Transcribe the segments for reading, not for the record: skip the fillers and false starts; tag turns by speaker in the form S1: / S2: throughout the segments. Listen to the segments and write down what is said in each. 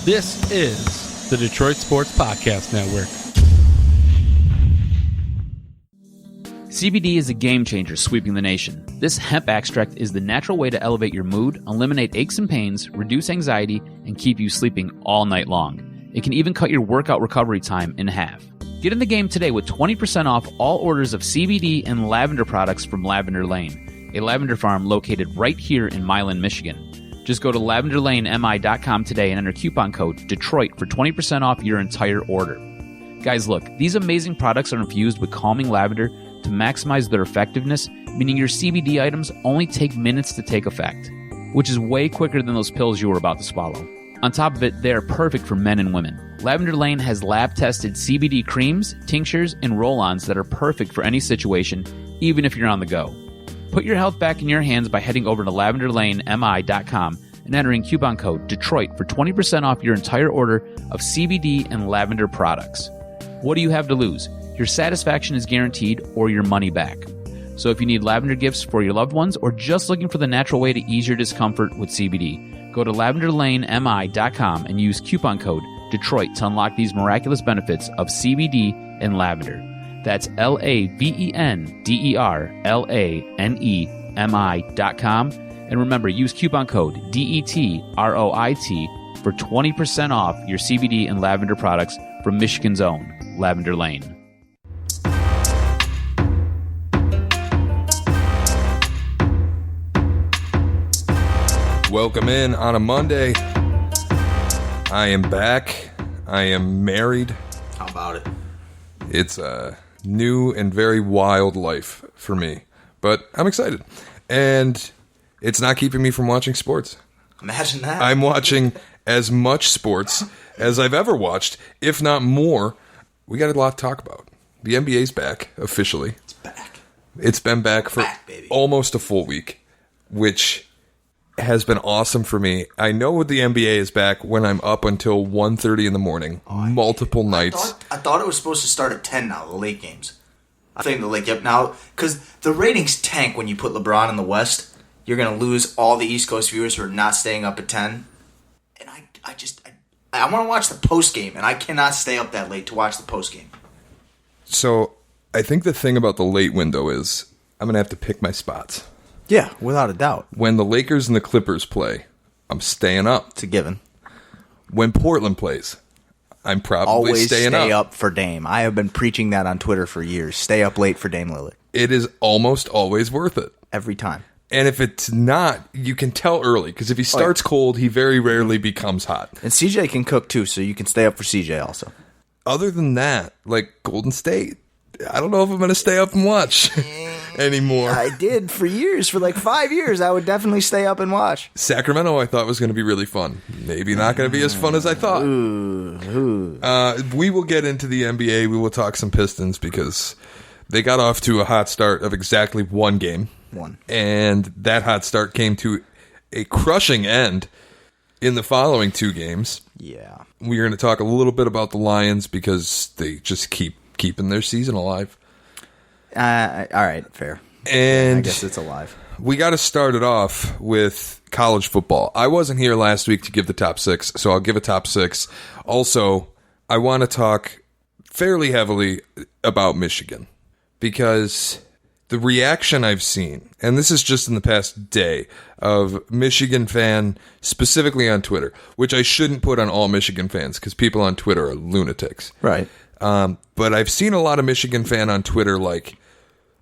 S1: This is the Detroit Sports Podcast Network.
S2: CBD is a game changer sweeping the nation. This hemp extract is the natural way to elevate your mood, eliminate aches and pains, reduce anxiety, and keep you sleeping all night long. It can even cut your workout recovery time in half. Get in the game today with 20% off all orders of CBD and lavender products from Lavender Lane, a lavender farm located right here in Milan, Michigan. Just go to lavenderlanemi.com today and enter coupon code DETROIT for 20% off your entire order. Guys, look, these amazing products are infused with calming lavender to maximize their effectiveness, meaning your CBD items only take minutes to take effect, which is way quicker than those pills you were about to swallow. On top of it, they are perfect for men and women. Lavender Lane has lab-tested CBD creams, tinctures, and roll-ons that are perfect for any situation, even if you're on the go. Put your health back in your hands by heading over to lavenderlanemi.com and entering coupon code DETROIT for 20% off your entire order of CBD and lavender products. What do you have to lose? Your satisfaction is guaranteed or your money back. So if you need lavender gifts for your loved ones or just looking for the natural way to ease your discomfort with CBD, go to lavenderlanemi.com and use coupon code DETROIT to unlock these miraculous benefits of CBD and lavender. That's lavenderlanemi.com. And remember, use coupon code DETROIT for 20% off your CBD and lavender products from Michigan's own Lavender Lane.
S3: Welcome in on a Monday. I am back. I am married.
S4: How about it?
S3: It's a new and very wild life for me, but I'm excited. And it's not keeping me from watching sports.
S4: Imagine that.
S3: I'm watching as much sports as I've ever watched, if not more. We got a lot to talk about. The NBA's back, officially.
S4: It's back.
S3: It's been back for almost a full week, which has been awesome for me. I know the NBA is back when I'm up until 1:30 in the morning, multiple nights.
S4: I thought it was supposed to start at 10 now, the late games. I think the late game now, because the ratings tank when you put LeBron in the West. You're going to lose all the East Coast viewers who are not staying up at 10. And I want to watch the post game, and I cannot stay up that late to watch the post game.
S3: So I think the thing about the late window is I'm going to have to pick my spots.
S4: Yeah, without a doubt.
S3: When the Lakers and the Clippers play, I'm staying up.
S4: It's a given.
S3: When Portland plays, I'm probably
S4: Always
S3: staying up.
S4: stay up for Dame. I have been preaching that on Twitter for years. Stay up late for Dame Lillard.
S3: It is almost always worth it.
S4: Every time.
S3: And if it's not, you can tell early. Because if he starts cold, he very rarely becomes hot.
S4: And CJ can cook too, so you can stay up for CJ also.
S3: Other than that, like Golden State, I don't know if I'm going to stay up and watch anymore.
S4: I did for years. For like 5 years, I would definitely stay up and watch.
S3: Sacramento, I thought was going to be really fun. Maybe not going to be as fun as I thought. We will get into the NBA. We will talk some Pistons because they got off to a hot start of exactly one game. And that hot start came to a crushing end in the following two games.
S4: Yeah.
S3: We're going to talk a little bit about the Lions because they just keep keeping their season alive.
S4: All right, fair.
S3: And
S4: I guess it's alive.
S3: We got to start it off with college football. I wasn't here last week to give the top six, so I'll give a top six. Also, I want to talk fairly heavily about Michigan because the reaction I've seen, and this is just in the past day, of Michigan fan, specifically on Twitter, which I shouldn't put on all Michigan fans because people on Twitter are lunatics.
S4: Right.
S3: But I've seen a lot of Michigan fan on Twitter like,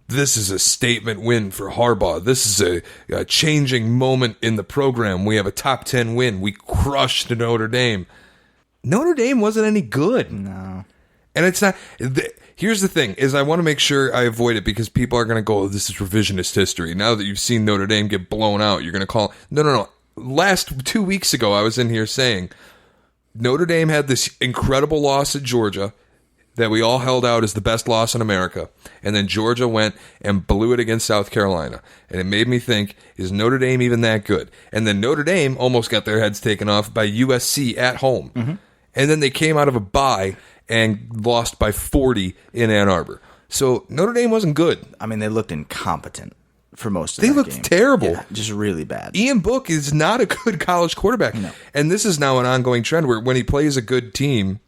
S3: this is a statement win for Harbaugh. This is a changing moment in the program. We have a top 10 win. We crushed Notre Dame. Notre Dame wasn't any good.
S4: No.
S3: And it's not... Here's the thing, is I want to make sure I avoid it because people are going to go, oh, this is revisionist history. Now that you've seen Notre Dame get blown out, you're going to call... No. Last 2 weeks ago, I was in here saying Notre Dame had this incredible loss at Georgia that we all held out as the best loss in America. And then Georgia went and blew it against South Carolina. And it made me think, is Notre Dame even that good? And then Notre Dame almost got their heads taken off by USC at home. Mm-hmm. And then they came out of a bye and lost by 40 in Ann Arbor. So Notre Dame wasn't good.
S4: I mean, they looked incompetent. for most of
S3: They
S4: that
S3: looked
S4: game.
S3: terrible.
S4: Yeah, just really bad.
S3: Ian Book is not a good college quarterback.
S4: No.
S3: And this is now an ongoing trend where when he plays a good team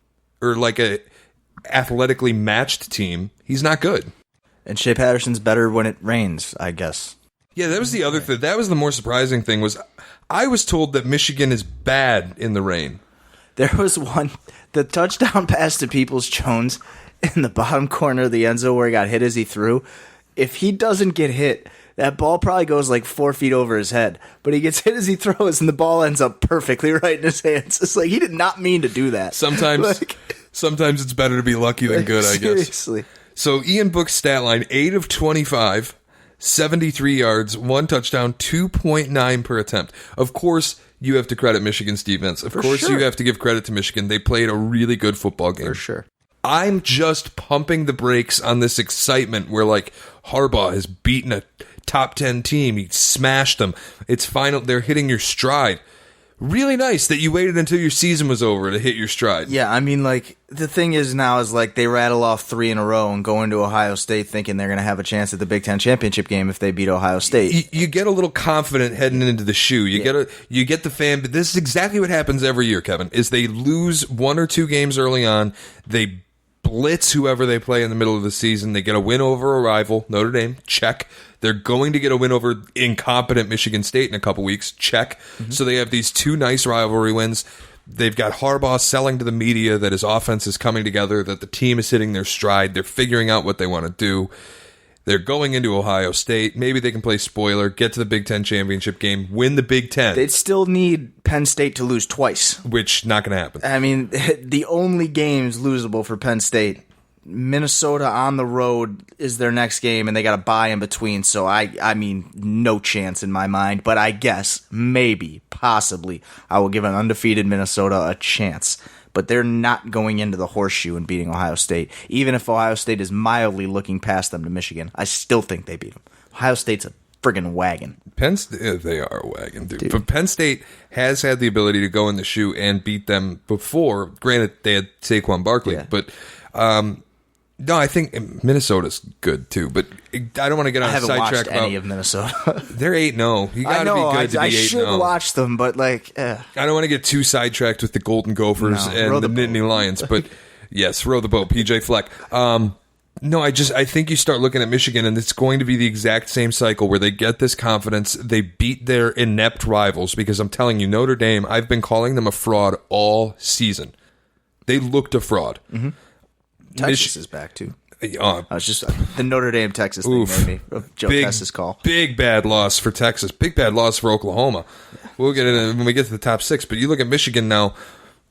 S3: or like a athletically matched team, he's not good.
S4: And Shea Patterson's better when it rains, I guess.
S3: Yeah, that was the other thing. That was the more surprising thing was I was told that Michigan is bad in the rain.
S4: There was the touchdown pass to Peoples-Jones in the bottom corner of the end zone where he got hit as he threw. If he doesn't get hit, that ball probably goes like 4 feet over his head. But he gets hit as he throws, and the ball ends up perfectly right in his hands. It's like he did not mean to do that.
S3: Sometimes it's better to be lucky than good, I guess.
S4: Seriously.
S3: So Ian Book's stat line, 8 of 25, 73 yards, 1 touchdown, 2.9 per attempt. Of course, you have to credit Michigan's defense. Of course,
S4: sure.
S3: you have to give credit to Michigan. They played a really good football game.
S4: For sure.
S3: I'm just pumping the brakes on this excitement where, like, Harbaugh has beaten a top 10 team. He smashed them. It's final. They're hitting your stride. Really nice that you waited until your season was over to hit your stride.
S4: Yeah, I mean, like, the thing is now is, like, they rattle off 3 in a row and go into Ohio State thinking they're going to have a chance at the Big Ten championship game if they beat Ohio State.
S3: You get a little confident heading into the shoe. You get the fan. But this is exactly what happens every year, Kevin, is they lose 1 or 2 games early on. They blitz whoever they play in the middle of the season. They get a win over a rival, Notre Dame, check. They're going to get a win over incompetent Michigan State in a couple weeks, check. Mm-hmm. So they have these 2 nice rivalry wins. They've got Harbaugh selling to the media that his offense is coming together, that the team is hitting their stride. They're figuring out what they want to do. They're going into Ohio State. Maybe they can play spoiler, get to the Big Ten championship game, win the Big Ten.
S4: They'd still need Penn State to lose twice.
S3: Which, not going to happen.
S4: I mean, the only games losable for Penn State, Minnesota on the road is their next game, and they got a bye in between. So, I mean, no chance in my mind. But I guess, maybe, possibly, I will give an undefeated Minnesota a chance. But they're not going into the horseshoe and beating Ohio State. Even if Ohio State is mildly looking past them to Michigan, I still think they beat them. Ohio State's a friggin' wagon.
S3: They are a wagon, dude. But Penn State has had the ability to go in the shoe and beat them before. Granted, they had Saquon Barkley, but no, I think Minnesota's good too. But I don't want to get on a sidetrack.
S4: I haven't watched any of Minnesota.
S3: They're 8-0. You got to be good to be 8-0.
S4: I should watch them, but like,
S3: I don't want to get too sidetracked with the Golden Gophers and the Nittany Lions. But yes, row the boat, PJ Fleck. No, I think you start looking at Michigan, and it's going to be the exact same cycle where they get this confidence. They beat their inept rivals because I'm telling you, Notre Dame, I've been calling them a fraud all season. They looked a fraud.
S4: Mm-hmm. Texas is back, too. I was just the Notre Dame Texas thing made me Joe Tess's call.
S3: Big bad loss for Texas. Big bad loss for Oklahoma. We'll get into when we get to the top 6. But you look at Michigan now.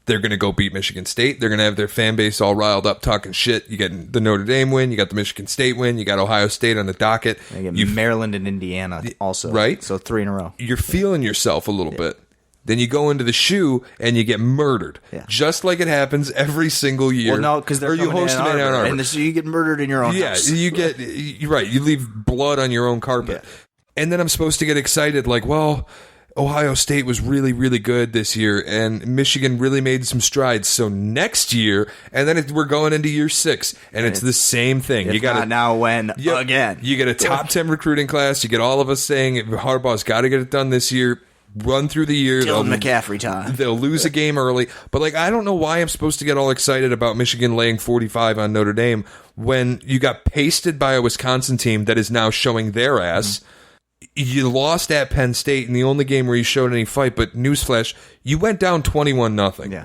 S3: They're going to go beat Michigan State. They're going to have their fan base all riled up talking shit. You get the Notre Dame win. You got the Michigan State win. You got Ohio State on the docket.
S4: You get Maryland and Indiana also.
S3: Right?
S4: So 3 in a row.
S3: You're feeling yourself a little bit. Then you go into the shoe and you get murdered. Yeah. Just like it happens every single year.
S4: Well, no, because they're
S3: you host in Ann Arbor.
S4: And so you get murdered in your own house.
S3: Yeah, you're right. You leave blood on your own carpet. Yeah. And then I'm supposed to get excited like, well, Ohio State was really, really good this year, and Michigan really made some strides. So next year, and then we're going into year 6, and it's the same thing.
S4: You got now when again.
S3: You get a top 10 recruiting class. You get all of us saying Harbaugh's got to get it done this year. Run through the year.
S4: Dylan McCaffrey time.
S3: They'll lose a game early. But, like, I don't know why I'm supposed to get all excited about Michigan laying 45 on Notre Dame when you got pasted by a Wisconsin team that is now showing their ass. Mm-hmm. You lost at Penn State in the only game where you showed any fight. But, newsflash, you went down 21-0.
S4: Yeah.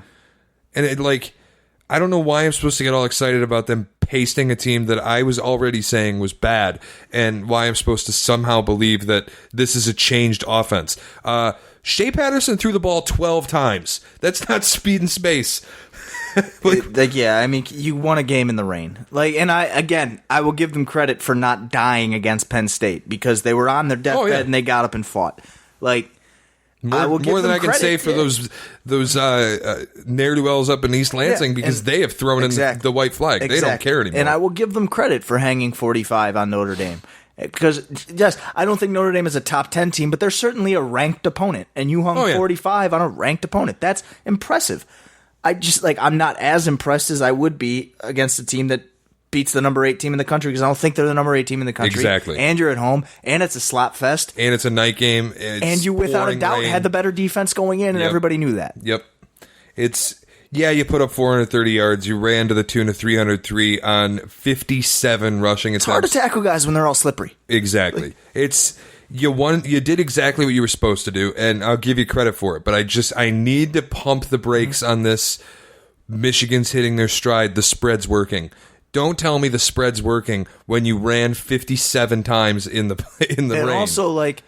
S3: And, I don't know why I'm supposed to get all excited about them pasting a team that I was already saying was bad, and why I'm supposed to somehow believe that this is a changed offense. Shea Patterson threw the ball 12 times. That's not speed and space.
S4: I mean, you won a game in the rain. And I will give them credit for not dying against Penn State because they were on their deathbed and they got up and fought.
S3: More than I can say for those ne'er-do-wells up in East Lansing because they have thrown in the white flag. They don't care anymore.
S4: And I will give them credit for hanging 45 on Notre Dame. Because, yes, I don't think Notre Dame is a top 10 team, but they're certainly a ranked opponent. And you hung 45 on a ranked opponent. That's impressive. I'm not as impressed as I would be against a team that beats the number 8 team in the country because I don't think they're the number 8 team in the country.
S3: Exactly.
S4: And you're at home, and it's a slap fest.
S3: And it's a night game.
S4: And you, without a doubt, had the better defense going in, and everybody knew that.
S3: Yep. You put up 430 yards. You ran to the tune of 303 on 57 rushing attempts.
S4: It's hard to tackle guys when they're all slippery.
S3: Exactly. You did exactly what you were supposed to do, and I'll give you credit for it. But I need to pump the brakes on this. Michigan's hitting their stride. The spread's working. Don't tell me the spread's working when you ran 57 times in the rain.
S4: And also, like,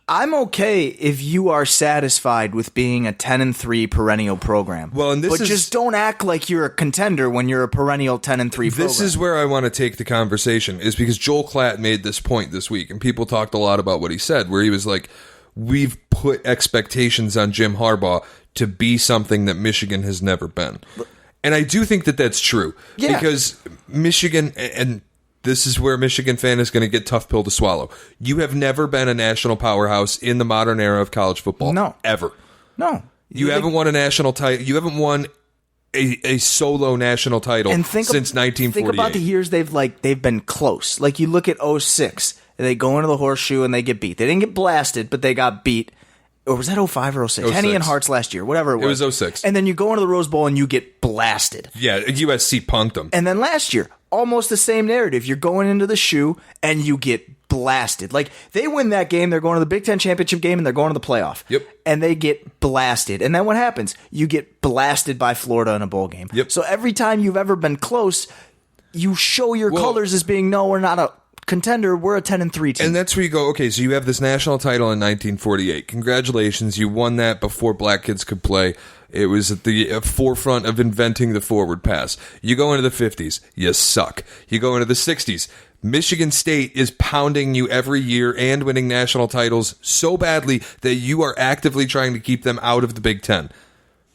S4: I'm okay if you are satisfied with being a 10-3 perennial program.
S3: Well, but
S4: just don't act like you're a contender when you're a perennial 10-3 program.
S3: This is where I want to take the conversation, is because Joel Klatt made this point this week, and people talked a lot about what he said, where he was like, we've put expectations on Jim Harbaugh to be something that Michigan has never been. And I do think that that's true.
S4: Yeah.
S3: Because Michigan, and this is where a Michigan fan is going to get tough pill to swallow. You have never been a national powerhouse in the modern era of college football.
S4: No.
S3: Ever.
S4: No.
S3: You haven't won a national title. You haven't won a solo national title since 1948.
S4: Think about the years they've been close. Like, you look at 06, they go into the horseshoe and they get beat. They didn't get blasted, but they got beat. Or was that 05 or 06? Henny and Hart's last year, whatever it was.
S3: It was 06.
S4: And then you go into the Rose Bowl and you get blasted.
S3: Yeah, USC punked them.
S4: And then last year, almost the same narrative. You're going into the shoe and you get blasted. Like, they win that game, they're going to the Big Ten championship game, and they're going to the playoff.
S3: Yep.
S4: And they get blasted. And then what happens? You get blasted by Florida in a bowl game.
S3: Yep.
S4: So every time you've ever been close, you show your colors as being, no, we're not a contender, we're a 10-3 team.
S3: And that's where you go, okay, so you have this national title in 1948. Congratulations, you won that before black kids could play. It was at the forefront of inventing the forward pass. You go into the 50s, you suck. You go into the 60s, Michigan State is pounding you every year and winning national titles so badly that you are actively trying to keep them out of the Big Ten.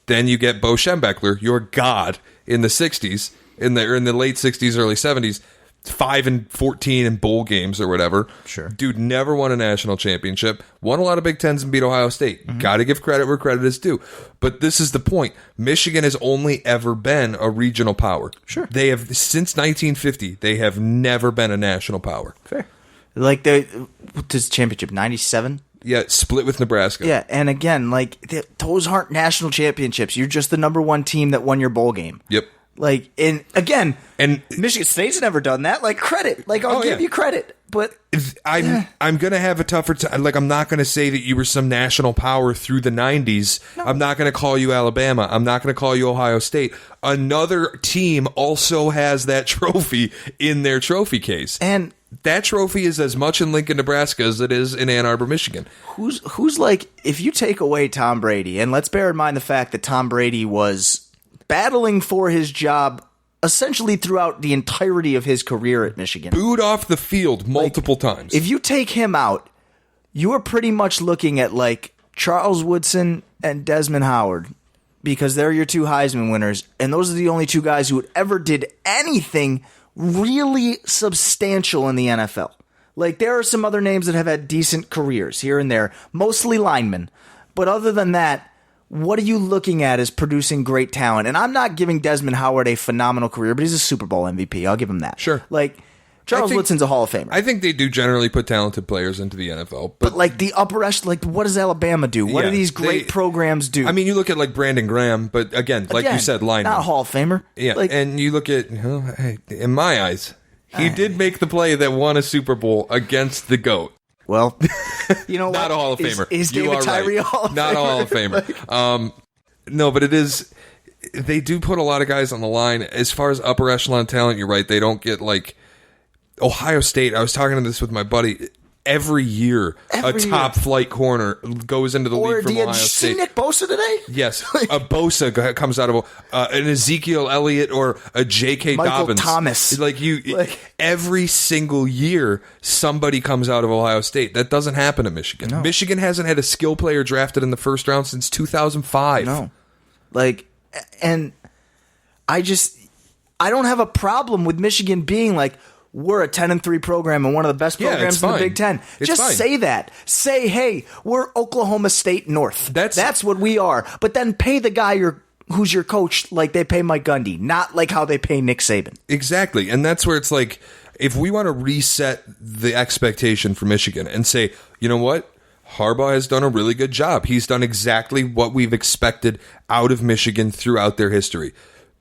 S3: Then you get Bo Schembechler, your god, in the 60s, in the late 60s, early 70s, 5-14 in bowl games or whatever.
S4: Sure.
S3: Dude never won a national championship. Won a lot of Big Tens and beat Ohio State. Mm-hmm. Got to give credit where credit is due. But this is the point. Michigan has only ever been a regional power.
S4: Sure.
S3: They have, since 1950, they have never been a national power.
S4: Fair. Like, this championship, 97?
S3: Yeah, split with Nebraska.
S4: Yeah, and again, like, those aren't national championships. You're just the number one team that won your bowl game.
S3: Yep.
S4: Like, and again,
S3: and
S4: Michigan State's never done that. Like, credit. Like, I'll give you credit. But
S3: I'm going to have a tougher time. Like, I'm not going to say that you were some national power through the 90s. No. I'm not going to call you Alabama. I'm not going to call you Ohio State. Another team also has that trophy in their trophy case.
S4: And
S3: that trophy is as much in Lincoln, Nebraska as it is in Ann Arbor, Michigan.
S4: Who's like, if you take away Tom Brady, and let's bear in mind the fact that Tom Brady was battling for his job essentially throughout the entirety of his career at Michigan.
S3: Booed off the field multiple times.
S4: If you take him out, you are pretty much looking at like Charles Woodson and Desmond Howard, because they're your two Heisman winners, and those are the only two guys who ever did anything really substantial in the NFL. Like, there are some other names that have had decent careers here and there, mostly linemen. But other than that, what are you looking at as producing great talent? And I'm not giving Desmond Howard a phenomenal career, but he's a Super Bowl MVP. I'll give him that.
S3: Sure.
S4: Like, Charles Woodson's a Hall of Famer.
S3: I think they do generally put talented players into the NFL. But
S4: like, the upper echelon, like, what does Alabama do? What do these great programs do?
S3: I mean, you look at, like, Brandon Graham, but again, you said, lineman.
S4: Not a Hall of Famer.
S3: Yeah,
S4: like,
S3: and you look at, in my eyes, he did make the play that won a Super Bowl against the GOAT.
S4: Well, you know
S3: Not
S4: what?
S3: a Hall of Famer.
S4: Is David Tyree a Hall of Famer?
S3: Not a Hall of Famer. No, but it is. They do put a lot of guys on the line. As far as upper echelon talent, you're right. They don't get, like, Ohio State. I was talking to this with my buddy. Every year, a top flight corner goes into the league from Ohio State.
S4: Did you see Nick Bosa today?
S3: Yes, a Bosa comes out of an Ezekiel Elliott or a J.K.
S4: Michael
S3: Dobbins.
S4: Thomas.
S3: Every single year, somebody comes out of Ohio State. That doesn't happen at Michigan.
S4: No.
S3: Michigan hasn't had a skill player drafted in the first round since 2005.
S4: No. And I don't have a problem with Michigan being like, we're a 10-3 program and one of the best programs in the Big Ten. Just say that. Say, hey, we're Oklahoma State North. That's what we are. But then pay the guy you're who's your coach like they pay Mike Gundy, not like how they pay Nick Saban.
S3: Exactly. And that's where it's like, if we want to reset the expectation for Michigan and say, you know what? Harbaugh has done a really good job. He's done exactly what we've expected out of Michigan throughout their history.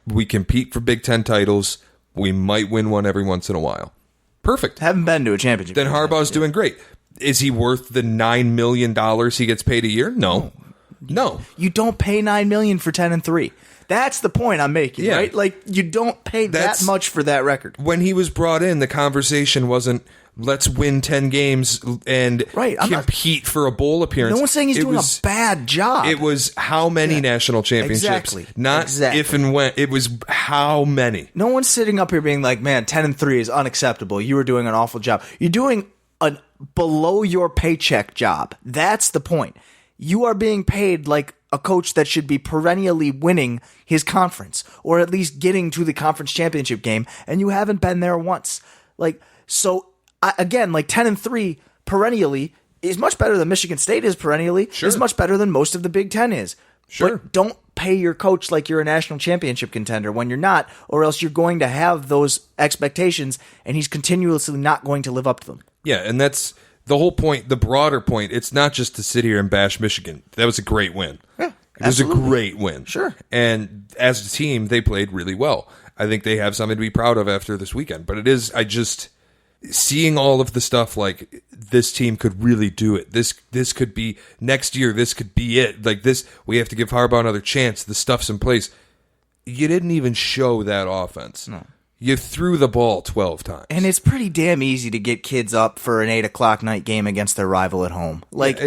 S3: We compete for Big Ten titles. We might win one every once in a while. Perfect.
S4: Haven't been to a championship.
S3: Then Harbaugh's doing great. Is he worth the $9 million he gets paid a year? No.
S4: You don't pay $9 million for 10-3. That's the point I'm making,
S3: Yeah.
S4: right? Like, you don't pay that much for that record.
S3: When he was brought in, the conversation wasn't, let's win 10 games and compete for a bowl appearance.
S4: No one's saying he's doing a bad job.
S3: It was how many national championships.
S4: Exactly.
S3: Not if and when. It was how many.
S4: No one's sitting up here being like, man, 10-3 is unacceptable. You were doing an awful job. You're doing a below your paycheck job. That's the point. You are being paid like a coach that should be perennially winning his conference, or at least getting to the conference championship game, and you haven't been there once. Like, so again, like 10-3 perennially is much better than Michigan State is perennially.
S3: Sure.
S4: Is much better than most of the Big Ten is.
S3: Sure.
S4: But don't pay your coach like you're a national championship contender when you're not, or else you're going to have those expectations, and he's continuously not going to live up to them.
S3: Yeah, and that's the whole point, the broader point. It's not just to sit here and bash Michigan. That was a great win.
S4: Yeah,
S3: it was a great win.
S4: Sure.
S3: And as a team, they played really well. I think they have something to be proud of after this weekend. But seeing all of the stuff like this team could really do it. This could be next year. This could be it. Like this, we have to give Harbaugh another chance. The stuff's in place. You didn't even show that offense. No. You threw the ball 12 times.
S4: And it's pretty damn easy to get kids up for an 8:00 night game against their rival at home. Like
S3: yeah,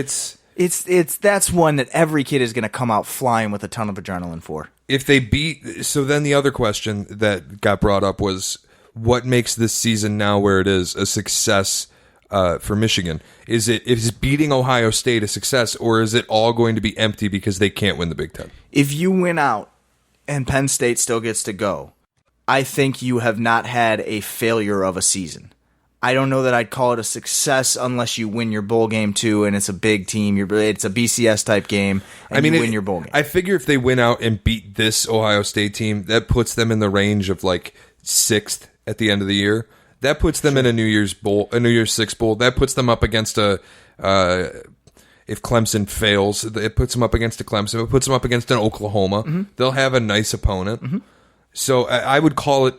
S4: it's that's one that every kid is going to come out flying with a ton of adrenaline for.
S3: If they beat, so then the other question that got brought up was, what makes this season now where it is a success for Michigan? Is beating Ohio State a success, or is it all going to be empty because they can't win the Big Ten?
S4: If you win out and Penn State still gets to go, I think you have not had a failure of a season. I don't know that I'd call it a success unless you win your bowl game too, and it's a big team. It's a BCS type game, and you win your bowl game.
S3: I figure if they win out and beat this Ohio State team, that puts them in the range of like 6th at the end of the year. That puts them in a New Year's Six bowl. That puts them up against if Clemson fails, it puts them up against a Clemson. It puts them up against an Oklahoma. Mm-hmm. They'll have a nice opponent. Mm-hmm. So I would call it.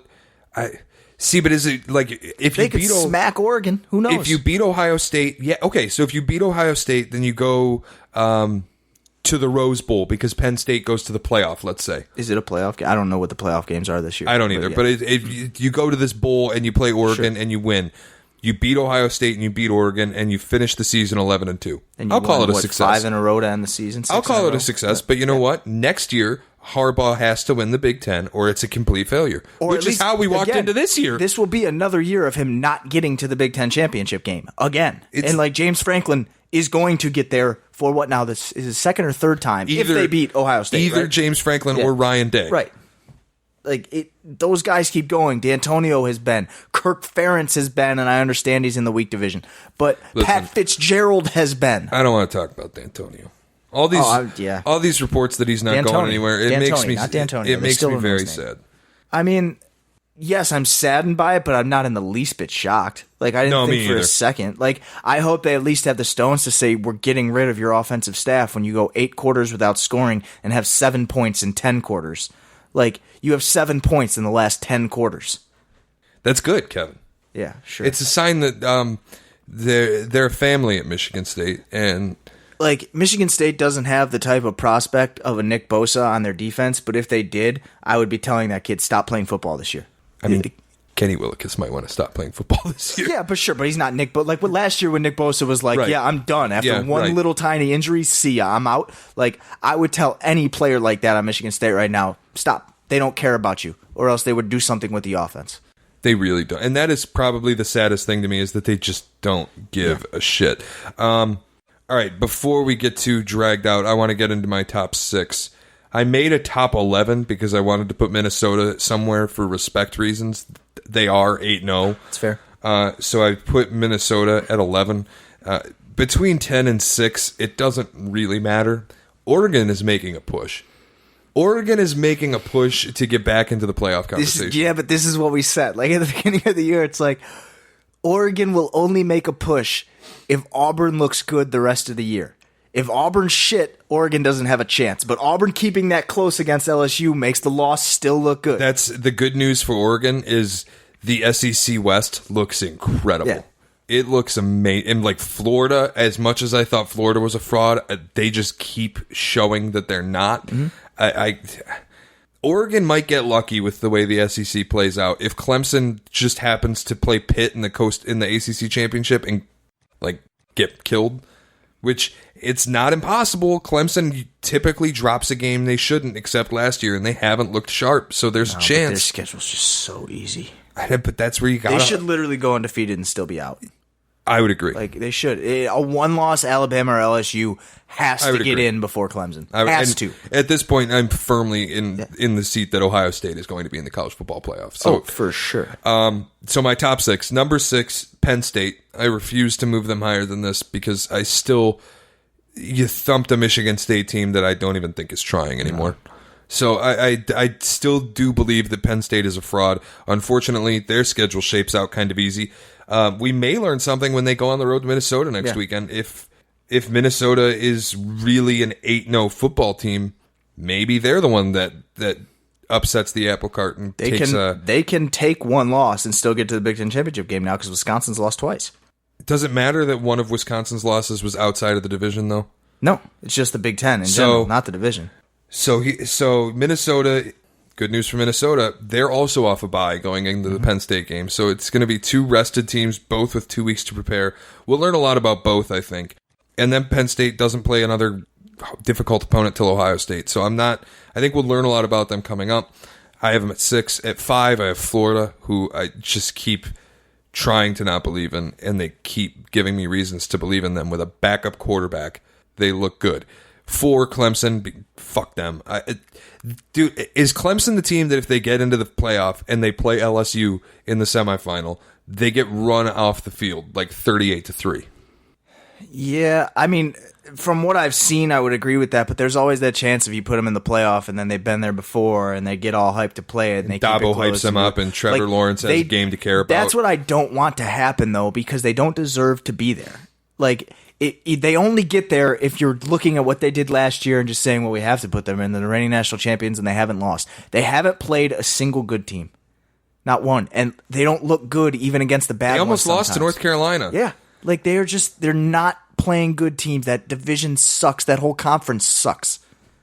S3: But is it like if
S4: they
S3: you
S4: could smack Oregon? Who knows?
S3: If you beat Ohio State, yeah, okay. So if you beat Ohio State, then you go to the Rose Bowl because Penn State goes to the playoff. Let's say,
S4: is it a playoff game? I don't know what the playoff games are this year.
S3: I don't either. But if you go to this bowl and you play Oregon and you win, you beat Ohio State and you beat Oregon and you finish the season 11-2.
S4: I'll call it a success. 5 in a row to end the season.
S3: I'll call it a success. But you know what? Next year, Harbaugh has to win the Big Ten or it's a complete failure, which is how we walked into this year.
S4: This will be another year of him not getting to the Big Ten championship game again. And like James Franklin is going to get there for what now? This is his second or third time if they beat Ohio State.
S3: Either
S4: right?
S3: James Franklin or Ryan Day.
S4: Right. Like those guys keep going. D'Antonio has been. Kirk Ferentz has been, and I understand he's in the weak division. But Pat Fitzgerald has been.
S3: I don't want to talk about D'Antonio. All these reports that he's not going anywhere. It makes me very sad.
S4: I mean, yes, I'm saddened by it, but I'm not in the least bit shocked. Like I didn't think for a second. Like I hope they at least have the stones to say we're getting rid of your offensive staff when you go 8 quarters without scoring and have 7 points in 10 quarters. Like you have 7 points in the last 10 quarters.
S3: That's good, Kevin.
S4: Yeah, sure.
S3: It's a sign that they're a family at Michigan State, and
S4: like Michigan State doesn't have the type of prospect of a Nick Bosa on their defense, but if they did, I would be telling that kid stop playing football this year.
S3: I mean, Kenny Willekes might want to stop playing football this year.
S4: Yeah, but sure, but he's not Nick Bosa. Like last year when Nick Bosa was like, yeah, I'm done. After one little tiny injury, see ya, I'm out. Like I would tell any player like that on Michigan State right now, stop. They don't care about you, or else they would do something with the offense.
S3: They really don't. And that is probably the saddest thing to me is that they just don't give a shit. All right, before we get too dragged out, I want to get into my top 6. I made a top 11 because I wanted to put Minnesota somewhere for respect reasons. They are 8-0.
S4: That's fair.
S3: So I put Minnesota at 11. Between 10 and 6, it doesn't really matter. Oregon is making a push. Oregon is making a push to get back into the playoff conversation.
S4: But this is what we said. Like at the beginning of the year, it's like Oregon will only make a push if Auburn looks good the rest of the year. If Auburn's shit, Oregon doesn't have a chance. But Auburn keeping that close against LSU makes the loss still look good.
S3: That's the good news for Oregon is the SEC West looks incredible. Yeah. It looks amazing. And like Florida, as much as I thought Florida was a fraud, they just keep showing that they're not. Oregon might get lucky with the way the SEC plays out. If Clemson just happens to play Pitt in the ACC championship and like get killed, which it's not impossible. Clemson typically drops a game they shouldn't, except last year, and they haven't looked sharp. So there's a chance.
S4: Their schedule's just so easy.
S3: But that's where you got.
S4: They should literally go undefeated and still be out.
S3: I would agree.
S4: Like they should. A one-loss Alabama or LSU has to get in before Clemson. Has to.
S3: At this point, I'm firmly in the seat that Ohio State is going to be in the college football playoff. So,
S4: for sure.
S3: So my top 6. Number 6, Penn State. I refuse to move them higher than this because you thumped a Michigan State team that I don't even think is trying anymore. No. So I still do believe that Penn State is a fraud. Unfortunately, their schedule shapes out kind of easy. We may learn something when they go on the road to Minnesota next weekend. If Minnesota is really an 8-0 football team, maybe they're the one that upsets the apple cart and
S4: they can take one loss and still get to the Big Ten championship game now because Wisconsin's lost twice.
S3: Does it matter that one of Wisconsin's losses was outside of the division, though?
S4: No, it's just the Big Ten in general, not the division.
S3: So Minnesota, good news for Minnesota, they're also off a bye going into the Penn State game. So it's going to be 2 rested teams, both with 2 weeks to prepare. We'll learn a lot about both, I think. And then Penn State doesn't play another difficult opponent till Ohio State. So I think we'll learn a lot about them coming up. I have them at 6. At 5, I have Florida, who I just keep trying to not believe in, and they keep giving me reasons to believe in them. With a backup quarterback, they look good. 4, Clemson, fuck them. Dude, is Clemson the team that if they get into the playoff and they play LSU in the semifinal, they get run off the field like 38-3?
S4: Yeah, I mean, from what I've seen, I would agree with that, but there's always that chance if you put them in the playoff and then they've been there before and they get all hyped to play it. And
S3: Dabo hypes them up and Trevor Lawrence has a game to care about.
S4: That's what I don't want to happen, though, because they don't deserve to be there. Like, they only get there if you're looking at what they did last year and just saying, well, we have to put them in. They're the reigning national champions and they haven't lost. They haven't played a single good team. Not one. And they don't look good even against the bad ones.
S3: They almost lost to North Carolina.
S4: Yeah. Like, they're not playing good teams. That division sucks. That whole conference sucks.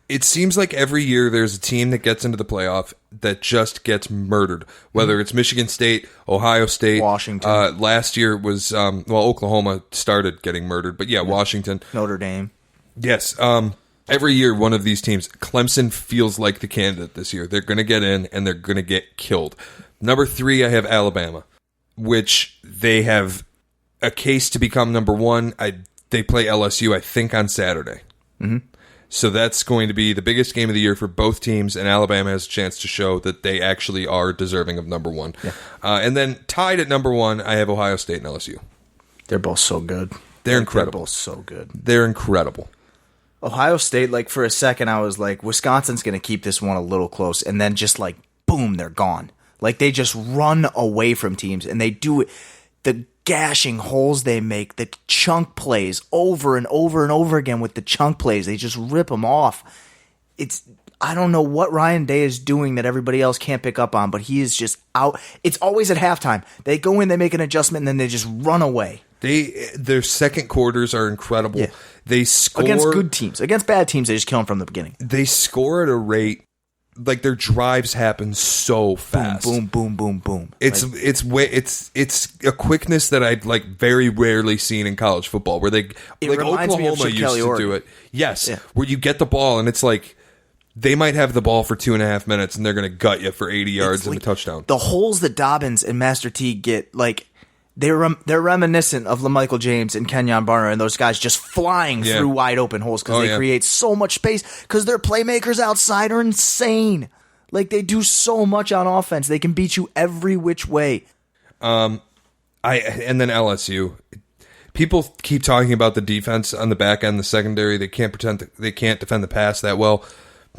S3: It seems like every year there's a team that gets into the playoff that just gets murdered. Whether it's Michigan State, Ohio State,
S4: Washington.
S3: Last year was Oklahoma started getting murdered, but Washington,
S4: Notre Dame.
S3: Yes. Every year one of these teams, Clemson feels like the candidate this year. They're going to get in and they're going to get killed. Number 3, I have Alabama, which they have a case to become number 1. They play LSU, I think, on Saturday.
S4: Mm-hmm.
S3: So that's going to be the biggest game of the year for both teams, and Alabama has a chance to show that they actually are deserving of number 1. Yeah. And then tied at number 1, I have Ohio State and LSU.
S4: They're both so good.
S3: They're incredible.
S4: They're both so good.
S3: They're incredible.
S4: Ohio State, like, for a second, I was like, Wisconsin's going to keep this one a little close, and then just, like, boom, they're gone. Like, they just run away from teams, and they do it. The gashing holes they make, the chunk plays over and over and over again with the chunk plays. They just rip them off. I don't know what Ryan Day is doing that everybody else can't pick up on, but he is just out. It's always at halftime. They go in, they make an adjustment, and then they just run away.
S3: Their second quarters are incredible. Yeah. They score
S4: against good teams. Against bad teams, they just kill them from the beginning.
S3: They score at a rate. Like, their drives happen so fast.
S4: Boom, boom, boom, boom, boom.
S3: It's a quickness that I've like very rarely seen in college football, where Oklahoma used to do it. Yes, yeah. Where you get the ball and it's like they might have the ball for 2.5 minutes and they're going to gut you for 80 yards and a touchdown.
S4: The holes that Dobbins and Master T get, like, they're reminiscent of LaMichael James and Kenyon Barner and those guys just flying through wide open holes because they create so much space because their playmakers outside are insane. Like, they do so much on offense. They can beat you every which way.
S3: And then LSU. People keep talking about the defense on the back end, the secondary. They can't defend the pass that well.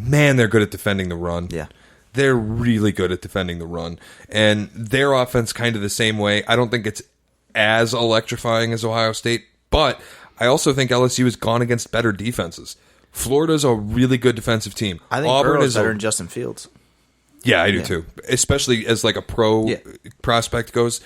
S3: man, they're good at defending the run.
S4: Yeah.
S3: They're really good at defending the run. And their offense kind of the same way. I don't think it's as electrifying as Ohio State, but I also think LSU has gone against better defenses. Florida's a really good defensive team.
S4: I think
S3: Auburn
S4: Burrow's
S3: is
S4: better than Justin Fields.
S3: Yeah, I do too. Especially as like a pro prospect goes.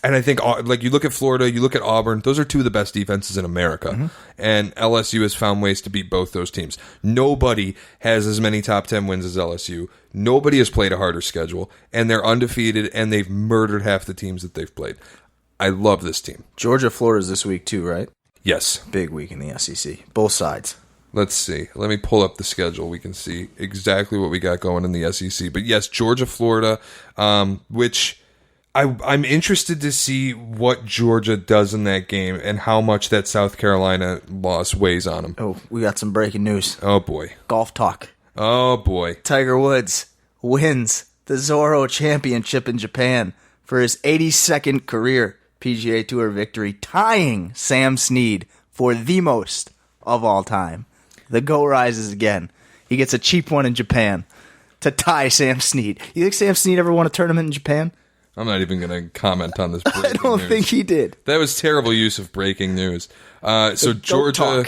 S3: And I think, like, you look at Florida, you look at Auburn, those are two of the best defenses in America. Mm-hmm. And LSU has found ways to beat both those teams. Nobody has as many top 10 wins as LSU. Nobody has played a harder schedule. And they're undefeated, and they've murdered half the teams that they've played. I love this team.
S4: Georgia, Florida's this week too, right?
S3: Yes.
S4: Big week in the SEC. Both sides.
S3: Let's see. Let me pull up the schedule. We can see exactly what we got going in the SEC. But yes, Georgia, Florida, which... I'm interested to see what Georgia does in that game and how much that South Carolina loss weighs on them.
S4: Oh, we got some breaking news.
S3: Oh, boy.
S4: Golf talk.
S3: Oh, boy.
S4: Tiger Woods wins the Zoro Championship in Japan for his 82nd career PGA Tour victory, tying Sam Snead for the most of all time. The GOAT rises again. He gets a cheap one in Japan to tie Sam Snead. You think Sam Snead ever won a tournament in Japan?
S3: I'm not even going to comment on this breaking
S4: I don't
S3: news.
S4: think he did.
S3: That was terrible use of breaking news. So Georgia...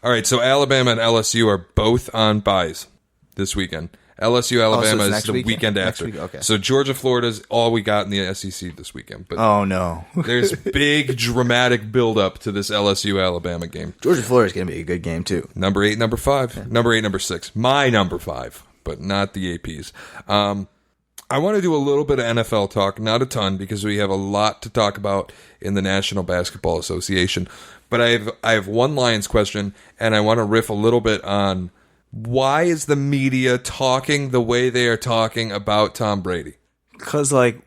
S3: All right, so Alabama and LSU are both on byes this weekend. LSU, Alabama is the weekend after.
S4: Okay.
S3: So Georgia, Florida is all we got in the SEC this weekend. But
S4: oh, no.
S3: there's big, dramatic build-up to this LSU-Alabama game.
S4: Georgia, Florida is going to be a good game, too.
S3: Number 8, number 5. Yeah. Number 8, number 6. My number 5, but not the AP's. I want to do a little bit of NFL talk, not a ton, because we have a lot to talk about in the National Basketball Association. But I have one Lions question, and I want to riff a little bit on why is the media talking the way they are talking about Tom Brady?
S4: Because, like,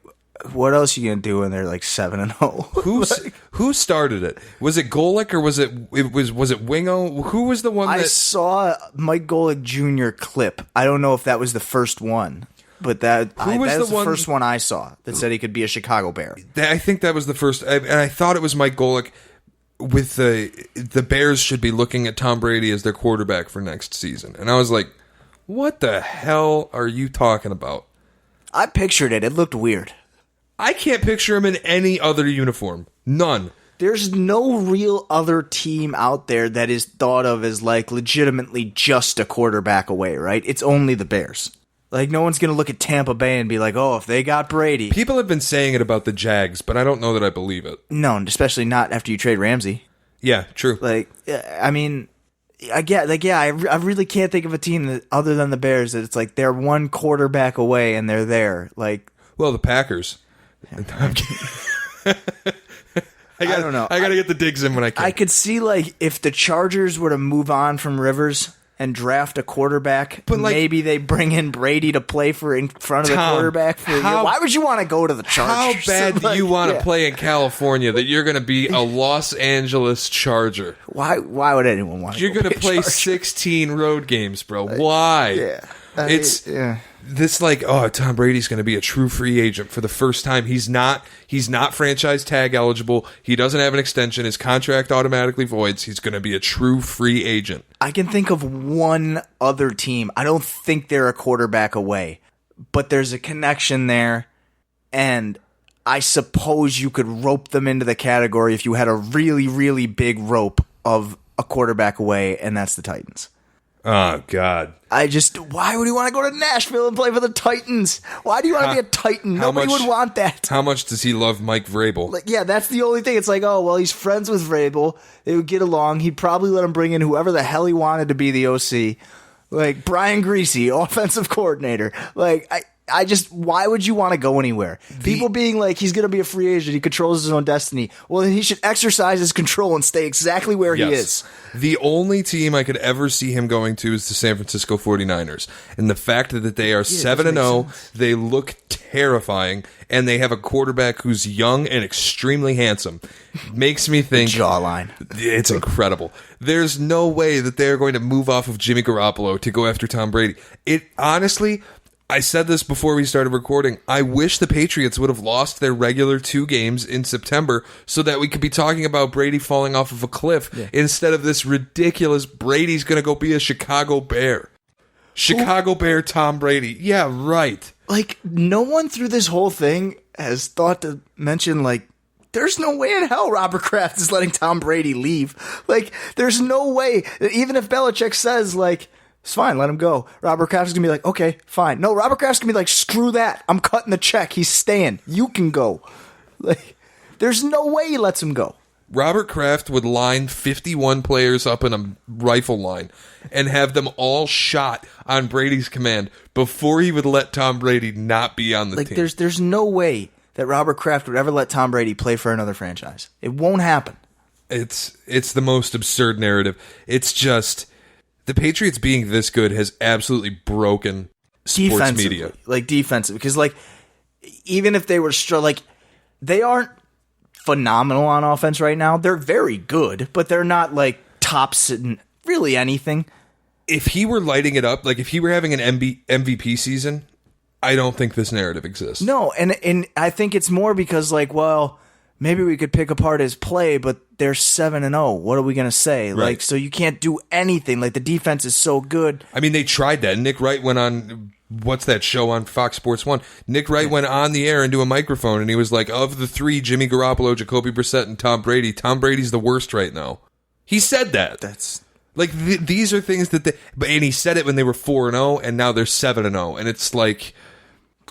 S4: what else are you going to do when they're, like, 7-0?
S3: Who started it? Was it Golick or was it Wingo? Who was the one that...
S4: I saw Mike Golick Jr. clip. I don't know if that was the first one. But that was the first one I saw that said he could be a Chicago Bear.
S3: I think that was the first, and I thought it was Mike Golick. With the Bears should be looking at Tom Brady as their quarterback for next season, and I was like, "What the hell are you talking about?"
S4: I pictured it. It looked weird.
S3: I can't picture him in any other uniform. None.
S4: There's no real other team out there that is thought of as like legitimately just a quarterback away, right? It's only the Bears. Like, no one's going to look at Tampa Bay and be like, oh, if they got Brady.
S3: People have been saying it about the Jags, but I don't know that I believe it.
S4: No, especially not after you trade Ramsey.
S3: Yeah, true.
S4: Like, I mean, I really can't think of a team that, other than the Bears, that it's like they're one quarterback away and they're there. Like,
S3: well, the Packers.
S4: I don't know.
S3: I got to get the digs in when I can.
S4: I could see, like, if the Chargers were to move on from Rivers and draft a quarterback, but like, maybe they bring in Brady to play for in front of the quarterback for a year. Why would you want to go to the Chargers?
S3: How bad do you want to play in California that you're going to be a Los Angeles Charger?
S4: Why would anyone want to
S3: You're going to play 16 road games, bro. Why?
S4: Yeah.
S3: This like, oh, Tom Brady's going to be a true free agent for the first time. He's not franchise tag eligible. He doesn't have an extension. His contract automatically voids. He's going to be a true free agent.
S4: I can think of one other team. I don't think they're a quarterback away, but there's a connection there, and I suppose you could rope them into the category if you had a really, really big rope of a quarterback away, and that's the Titans.
S3: Oh, God.
S4: Why would you want to go to Nashville and play for the Titans? Why do you want to be a Titan? Nobody would want that.
S3: How much does he love Mike Vrabel?
S4: Like, yeah, that's the only thing. It's like, oh, well, he's friends with Vrabel. They would get along. He'd probably let him bring in whoever the hell he wanted to be the OC. Like, Brian Greasy, offensive coordinator. Like, why would you want to go anywhere? People being like, he's going to be a free agent, he controls his own destiny. Well, then he should exercise his control and stay exactly where he is.
S3: The only team I could ever see him going to is the San Francisco 49ers. And the fact that they are 7-0, they look terrifying, and they have a quarterback who's young and extremely handsome. Makes me think...
S4: jawline.
S3: It's incredible. There's no way that they're going to move off of Jimmy Garoppolo to go after Tom Brady. Honestly... I said this before we started recording. I wish the Patriots would have lost their regular 2 games in September so that we could be talking about Brady falling off of a cliff instead of this ridiculous Brady's going to go be a Chicago Bear. Chicago Bear Tom Brady. Yeah, right.
S4: Like, no one through this whole thing has thought to mention, like, there's no way in hell Robert Kraft is letting Tom Brady leave. Like, there's no way. Even if Belichick says, like, it's fine, let him go, Robert Kraft is going to be like, okay, fine. No, Robert Kraft's going to be like, screw that. I'm cutting the check. He's staying. You can go. Like, there's no way he lets him go.
S3: Robert Kraft would line 51 players up in a rifle line and have them all shot on Brady's command before he would let Tom Brady not be on the team.
S4: There's no way that Robert Kraft would ever let Tom Brady play for another franchise. It won't happen.
S3: It's the most absurd narrative. It's just the Patriots being this good has absolutely broken sports media.
S4: Like, defensive. Because, like, even if they were like, they aren't phenomenal on offense right now. They're very good, but they're not like tops in really anything.
S3: If he were lighting it up, like if he were having an MVP season, I don't think this narrative exists.
S4: No, and I think it's more because, like, well, maybe we could pick apart his play, but they're 7-0. What are we going to say?
S3: Right.
S4: Like, so you can't do anything. Like, the defense is so good.
S3: I mean, they tried that. Nick Wright went on, what's that show on Fox Sports 1? Nick Wright went on the air into a microphone, and he was like, of the three, Jimmy Garoppolo, Jacoby Brissett, and Tom Brady's the worst right now. He said that.
S4: That's...
S3: Like, these are things that and he said it when they were 4-0, and now they're 7-0, and it's like...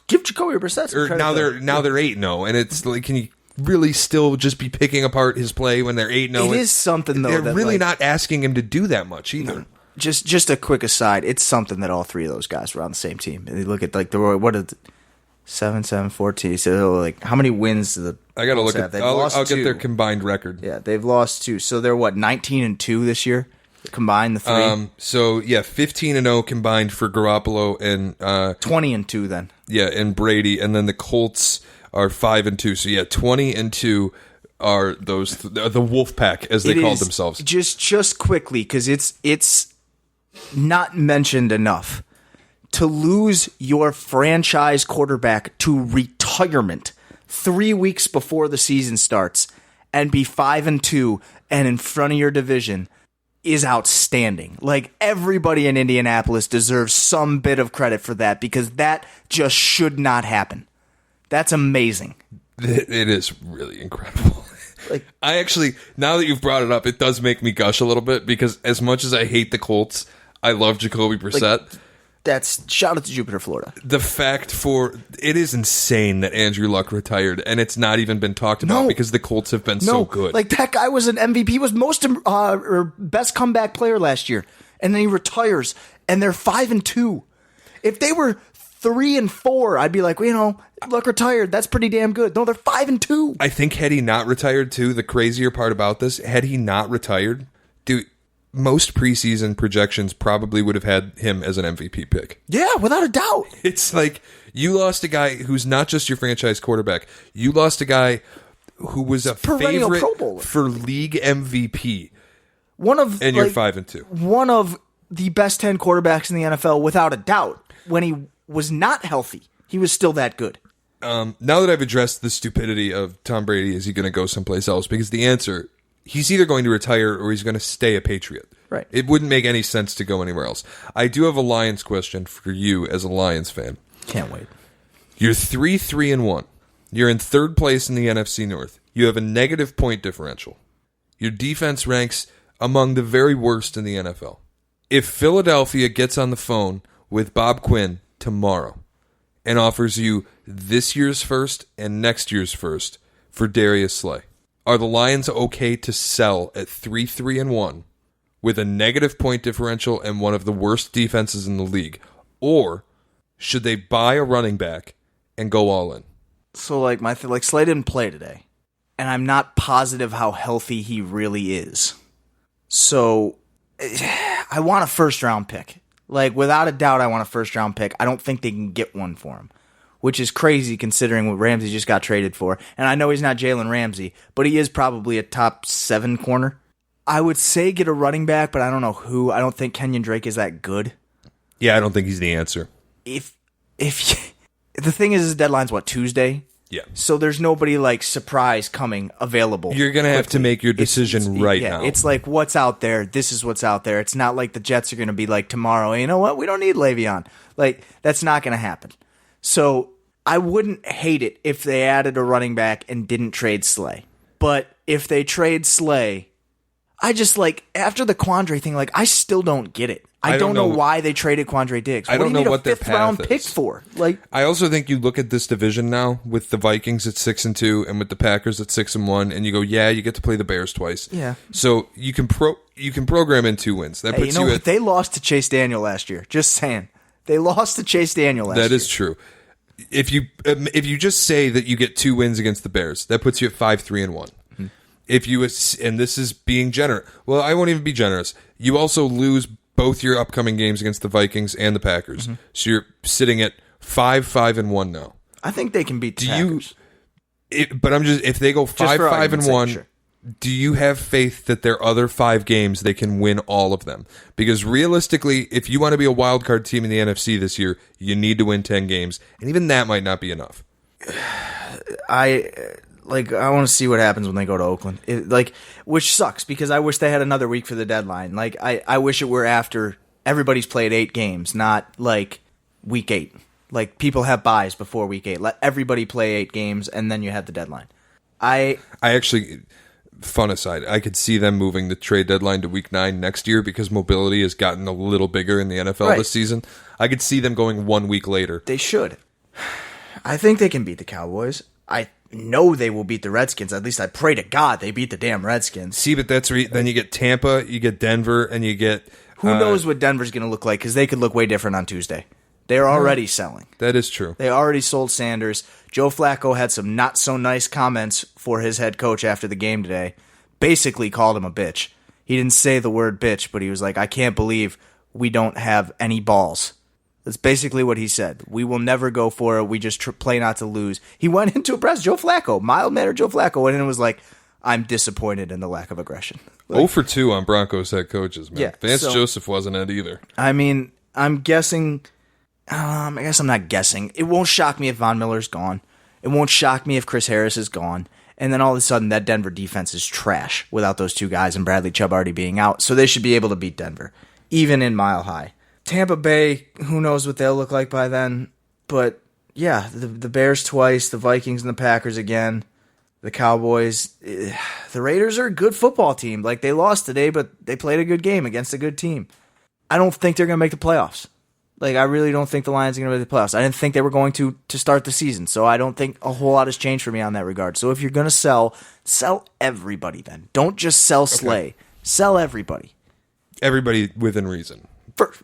S4: Give Jacoby Brissett some credit.
S3: Now they're 8-0, and it's like, can you really still just be picking apart his play when they're 8-0?
S4: It is something, though.
S3: They're really not asking him to do that much either.
S4: Just a quick aside, it's something that all three of those guys were on the same team. And they look at, like, what are 7-7-14. So, like, how many wins do the
S3: I got to look at. I'll get their combined record.
S4: Yeah, they've lost 2. So they're 19-2 this year combined, the 3.
S3: So yeah, 15-0 combined for Garoppolo and
S4: 20-2 then.
S3: Yeah, and Brady, and then the Colts are 5-2. So yeah, 20-2 are those the Wolf Pack, as they called themselves.
S4: Just quickly, because it's not mentioned enough. To lose your franchise quarterback to retirement 3 weeks before the season starts and be 5-2 and in front of your division is outstanding. Like, everybody in Indianapolis deserves some bit of credit for that, because that just should not happen. That's amazing.
S3: It is really incredible.
S4: Like,
S3: I actually, now that you've brought it up, it does make me gush a little bit, because as much as I hate the Colts, I love Jacoby Brissett.
S4: Like, that's shout out to Jupiter, Florida.
S3: The fact it is insane that Andrew Luck retired, and it's not even been talked about because the Colts have been so good.
S4: Like, that guy was an MVP, was most or best comeback player last year, and then he retires, and they're 5-2. If they were 3-4, I'd be like, well, Luck retired. That's pretty damn good. No, they're 5-2.
S3: I think had he not retired too, the crazier part about this, had he not retired, dude, most preseason projections probably would have had him as an MVP pick.
S4: Yeah, without a doubt.
S3: It's like, you lost a guy who's not just your franchise quarterback. You lost a guy who was a favorite
S4: Pro Bowler
S3: for league MVP.
S4: And
S3: you're 5-2.
S4: One of the best 10 quarterbacks in the NFL, without a doubt. When he was not healthy, he was still that good.
S3: Now that I've addressed the stupidity of Tom Brady, is he going to go someplace else? Because the answer, he's either going to retire or he's going to stay a Patriot.
S4: Right.
S3: It wouldn't make any sense to go anywhere else. I do have a Lions question for you as a Lions fan.
S4: Can't wait.
S3: You're 3-3-1. You're in third place in the NFC North. You have a negative point differential. Your defense ranks among the very worst in the NFL. If Philadelphia gets on the phone with Bob Quinn tomorrow and offers you this year's first and next year's first for Darius Slay, are the Lions okay to sell at 3-3-1 with a negative point differential and one of the worst defenses in the league? Or should they buy a running back and go all in?
S4: So, like, Slay didn't play today, and I'm not positive how healthy he really is. So, I want a first-round pick. Like, without a doubt, I want a first-round pick. I don't think they can get one for him, which is crazy considering what Ramsey just got traded for. And I know he's not Jalen Ramsey, but he is probably a top 7 corner. I would say get a running back, but I don't know who. I don't think Kenyon Drake is that good.
S3: Yeah, I don't think he's the answer.
S4: If the thing is, his deadline's Tuesday?
S3: Yeah.
S4: So there's nobody like surprise coming available.
S3: You're going to have to make your decision now.
S4: It's like what's out there. This is what's out there. It's not like the Jets are going to be like tomorrow, you know what? We don't need Le'Veon. Like, that's not going to happen. So I wouldn't hate it if they added a running back and didn't trade Slay. But if they trade Slay, I just like, after the Quandre thing, like, I still don't get it. I don't know why they traded Quandre Diggs.
S3: I don't know what their path
S4: fifth-round pick for. Like,
S3: I also think you look at this division now with the Vikings at 6-2 and with the Packers at 6-1, and you go, yeah, you get to play the Bears twice.
S4: Yeah.
S3: So you can program in 2 wins. That puts
S4: you know what? They lost to Chase Daniel last year. Just saying, they lost to Chase Daniel last year.
S3: That is true. If you just say that you get 2 wins against the Bears, that puts you at 5-3-1. Mm-hmm. If you and this is being generous. Well, I won't even be generous. You also lose both your upcoming games against the Vikings and the Packers. Mm-hmm. So you're sitting at 5-5-1 now.
S4: I think they can beat the Packers.
S3: But if they go 5-5-1, sure. Do you have faith that their other 5 games they can win all of them? Because realistically, if you want to be a wild card team in the NFC this year, you need to win 10 games, and even that might not be enough.
S4: I want to see what happens when they go to Oakland. Which sucks because I wish they had another week for the deadline. Like, I wish it were after everybody's played 8 games, not like week 8. Like, people have buys before week 8. Let everybody play 8 games, and then you have the deadline. I actually,
S3: fun aside, I could see them moving the trade deadline to week 9 next year because mobility has gotten a little bigger in the NFL this season. I could see them going 1 week later.
S4: They should. I think they can beat the Cowboys. I know they will beat the Redskins. At least I pray to God they beat the damn Redskins.
S3: See, but that's then you get Tampa, you get Denver, and you get...
S4: Who knows what Denver's going to look like, because they could look way different on Tuesday. They're already selling.
S3: That is true.
S4: They already sold Sanders. Joe Flacco had some not-so-nice comments for his head coach after the game today. Basically called him a bitch. He didn't say the word bitch, but he was like, I can't believe we don't have any balls. That's basically what he said. We will never go for it. We just play not to lose. He went into a press. Joe Flacco, mild-mannered Joe Flacco, went in and was like, I'm disappointed in the lack of aggression. Like,
S3: 0 for 2 on Broncos head coaches, man. Yeah, Vance Joseph wasn't it either.
S4: I mean, I'm guessing... I guess I'm not guessing. It won't shock me if Von Miller's gone. It won't shock me if Chris Harris is gone. And then all of a sudden, that Denver defense is trash without those 2 guys and Bradley Chubb already being out. So they should be able to beat Denver, even in Mile High. Tampa Bay, who knows what they'll look like by then. But yeah, the Bears twice, the Vikings and the Packers again, the Cowboys. The Raiders are a good football team. Like, they lost today, but they played a good game against a good team. I don't think they're going to make the playoffs. Like, I really don't think the Lions are going to make the playoffs. I didn't think they were going to start the season, so I don't think a whole lot has changed for me on that regard. So if you're going to sell everybody then. Don't just sell Slay. Okay. Sell everybody.
S3: Everybody within reason.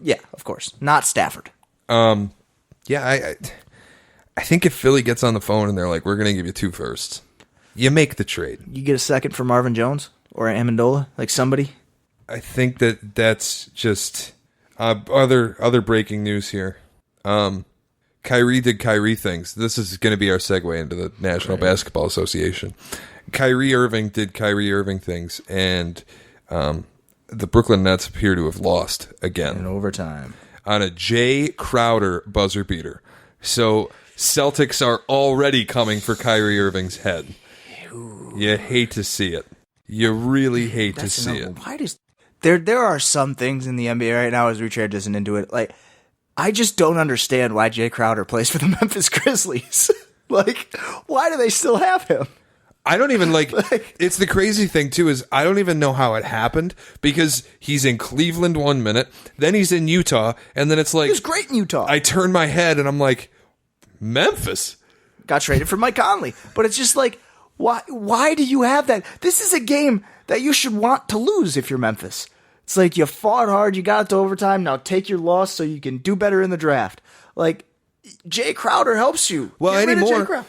S4: Yeah, of course. Not Stafford.
S3: Yeah, I think if Philly gets on the phone and they're like, we're going to give you 2 firsts, you make the trade.
S4: You get a second for Marvin Jones or Amendola, like somebody?
S3: I think that's just... Other breaking news here. Kyrie did Kyrie things. This is going to be our segue into the National Basketball Association. Kyrie Irving did Kyrie Irving things, and the Brooklyn Nets appear to have lost again.
S4: In overtime.
S3: On a Jay Crowder buzzer beater. So Celtics are already coming for Kyrie Irving's head. You hate to see it. You really hate to see it.
S4: Why does... There are some things in the NBA right now as we transition into it. Like, I just don't understand why Jay Crowder plays for the Memphis Grizzlies. Like, why do they still have him?
S3: I don't even it's the crazy thing too is I don't even know how it happened because he's in Cleveland 1 minute, then he's in Utah, and then it's like...
S4: He was great in Utah.
S3: I turn my head and I'm like, Memphis?
S4: Got traded for Mike Conley. But it's just like, why do you have that? This is a game that you should want to lose if you're Memphis. It's like you fought hard, you got it to overtime, now take your loss so you can do better in the draft. Like, Jay Crowder helps you.
S3: Well, anymore,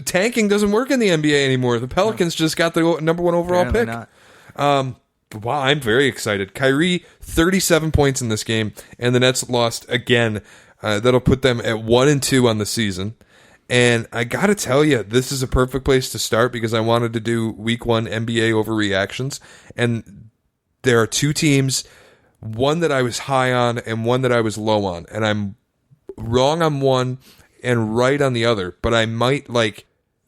S3: tanking doesn't work in the NBA anymore. The Pelicans just got the number 1 overall pick. Wow, I'm very excited. Kyrie, 37 points in this game, and the Nets lost again. That'll put them at 1-2 on the season. And I got to tell you, this is a perfect place to start because I wanted to do week 1 NBA overreactions. And there are 2 teams, one that I was high on and one that I was low on. And I'm wrong on one and right on the other. But I might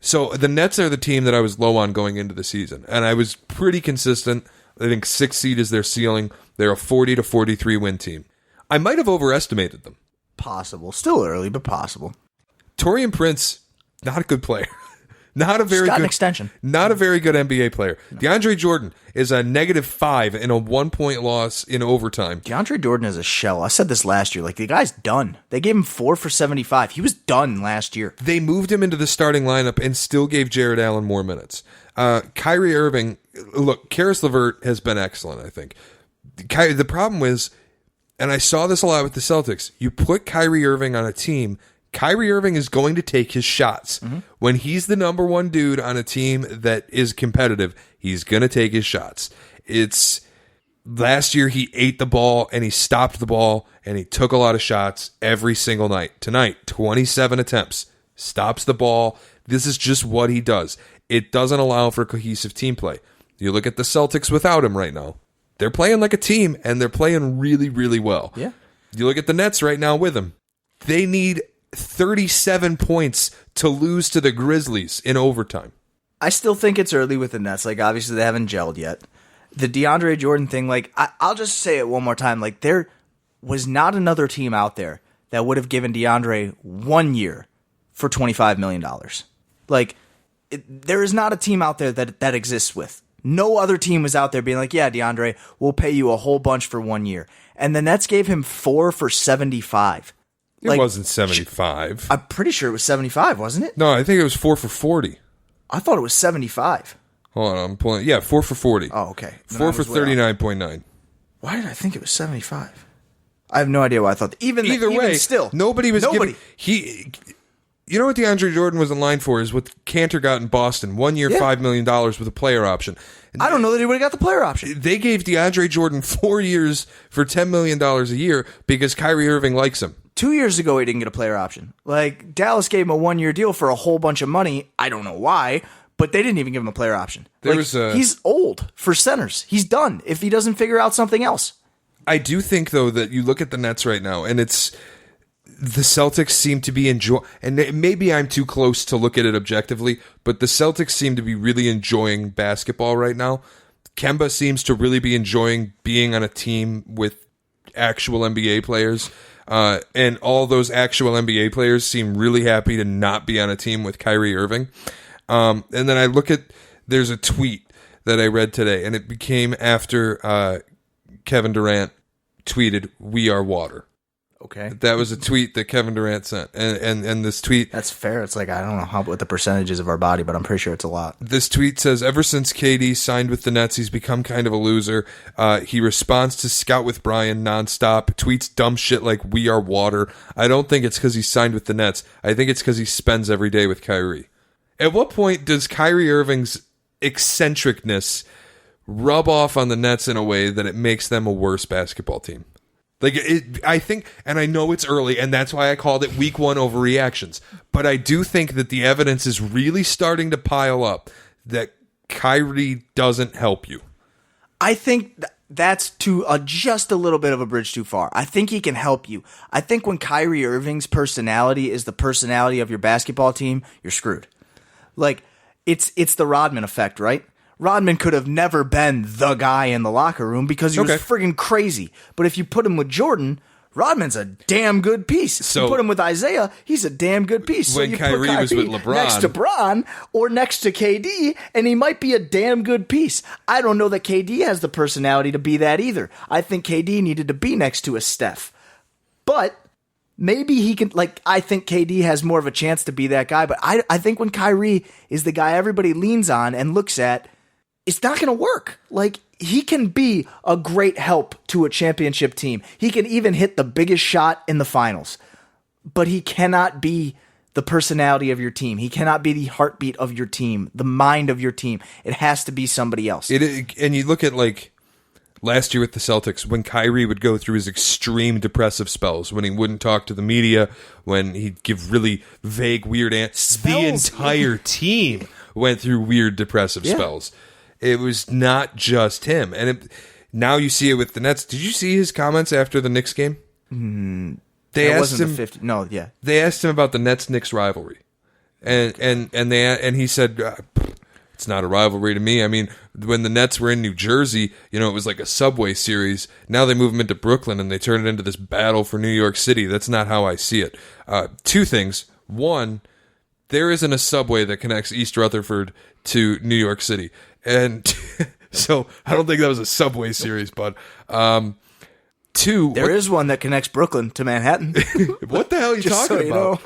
S3: So the Nets are the team that I was low on going into the season, and I was pretty consistent. I think 6th seed is their ceiling. They're a 40 to 43 win team. I might have overestimated them.
S4: Possible. Still early, but possible.
S3: Taurean Prince, not a good player. Not a very
S4: got
S3: good
S4: an extension.
S3: Not a very good NBA player. No. DeAndre Jordan is a -5 in a 1-point loss in overtime.
S4: DeAndre Jordan is a shell. I said this last year. Like, the guy's done. They gave him 4 for 75. He was done last year.
S3: They moved him into the starting lineup and still gave Jared Allen more minutes. Kyrie Irving, look, Karis LeVert has been excellent, I think. The problem is, and I saw this a lot with the Celtics, you put Kyrie Irving on a team, Kyrie Irving is going to take his shots. Mm-hmm. When he's the number one dude on a team that is competitive, he's going to take his shots. It's last year he ate the ball and he stopped the ball and he took a lot of shots every single night. Tonight, 27 attempts, stops the ball. This is just what he does. It doesn't allow for cohesive team play. You look at the Celtics without him right now. They're playing like a team and they're playing really, really well.
S4: Yeah.
S3: You look at the Nets right now with him. They need 37 points to lose to the Grizzlies in overtime.
S4: I still think it's early with the Nets. Like, obviously, they haven't gelled yet. The DeAndre Jordan thing, like, I'll just say it one more time. Like, there was not another team out there that would have given DeAndre 1 year for $25 million. Like, there is not a team out there that exists with. No other team was out there being like, yeah, DeAndre, we'll pay you a whole bunch for 1 year. And the Nets gave him 4 for 75.
S3: It wasn't 75.
S4: I'm pretty sure it was 75, wasn't it?
S3: No, I think it was 4 for 40.
S4: I thought it was 75.
S3: Hold on, I'm pulling. Yeah, 4 for 40.
S4: Oh, okay.
S3: 4 for 39.9.
S4: Why did I think it was 75? I have no idea why I thought that.
S3: Either way,
S4: still,
S3: nobody was giving. You know what DeAndre Jordan was in line for is what Cantor got in Boston. 1 year, $5 million with a player option.
S4: I don't know that he would have got the player option.
S3: They gave DeAndre Jordan 4 years for $10 million a year because Kyrie Irving likes him.
S4: 2 years ago, he didn't get a player option. Like, Dallas gave him a 1 year deal for a whole bunch of money. I don't know why, but they didn't even give him a player option. He's old for centers. He's done if he doesn't figure out something else.
S3: I do think, though, that you look at the Nets right now, and it's the Celtics seem to be enjoying, and maybe I'm too close to look at it objectively, but the Celtics seem to be really enjoying basketball right now. Kemba seems to really be enjoying being on a team with actual NBA players. And all those actual NBA players seem really happy to not be on a team with Kyrie Irving. And then I look at, there's a tweet that I read today, and it became after Kevin Durant tweeted, "We are water."
S4: Okay.
S3: That was a tweet that Kevin Durant sent. And this tweet...
S4: That's fair. It's like, I don't know what the percentages of our body, but I'm pretty sure it's a lot.
S3: This tweet says, ever since KD signed with the Nets, he's become kind of a loser. He responds to Scout with Brian nonstop, tweets dumb shit like, "We are water." I don't think it's because he signed with the Nets. I think it's because he spends every day with Kyrie. At what point does Kyrie Irving's eccentricness rub off on the Nets in a way that it makes them a worse basketball team? Like, I think, and I know it's early, and that's why I called it week one overreactions, but I do think that the evidence is really starting to pile up that Kyrie doesn't help you.
S4: I think that's just a little bit of a bridge too far. I think he can help you. I think when Kyrie Irving's personality is the personality of your basketball team, you're screwed. Like, it's the Rodman effect, right? Rodman could have never been the guy in the locker room because he was friggin' crazy. But if you put him with Jordan, Rodman's a damn good piece.
S3: So,
S4: you put him with Isaiah, he's a damn good piece.
S3: When
S4: so
S3: Kyrie was with LeBron,
S4: next to Bron or next to KD, and he might be a damn good piece. I don't know that KD has the personality to be that either. I think KD needed to be next to a Steph. But maybe he can, like, I think KD has more of a chance to be that guy. But I think when Kyrie is the guy everybody leans on and looks at, it's not going to work. Like, he can be a great help to a championship team. He can even hit the biggest shot in the finals. But he cannot be the personality of your team. He cannot be the heartbeat of your team, the mind of your team. It has to be somebody else.
S3: And you look at, like, last year with the Celtics, when Kyrie would go through his extreme depressive spells, when he wouldn't talk to the media, when he'd give really vague, weird answers. The entire team went through weird depressive spells. It was not just him. And now you see it with the Nets. Did you see his comments after the Knicks game?
S4: They asked him about the
S3: They asked him about the Nets-Knicks rivalry. And he said, it's not a rivalry to me. I mean, when the Nets were in New Jersey, it was like a Subway series. Now they move them into Brooklyn and they turn it into this battle for New York City. That's not how I see it. Two things. One, there isn't a subway that connects East Rutherford to New York City. And so I don't think that was a Subway series, bud. Two,
S4: there is one that connects Brooklyn to Manhattan.
S3: What the hell are you talking about?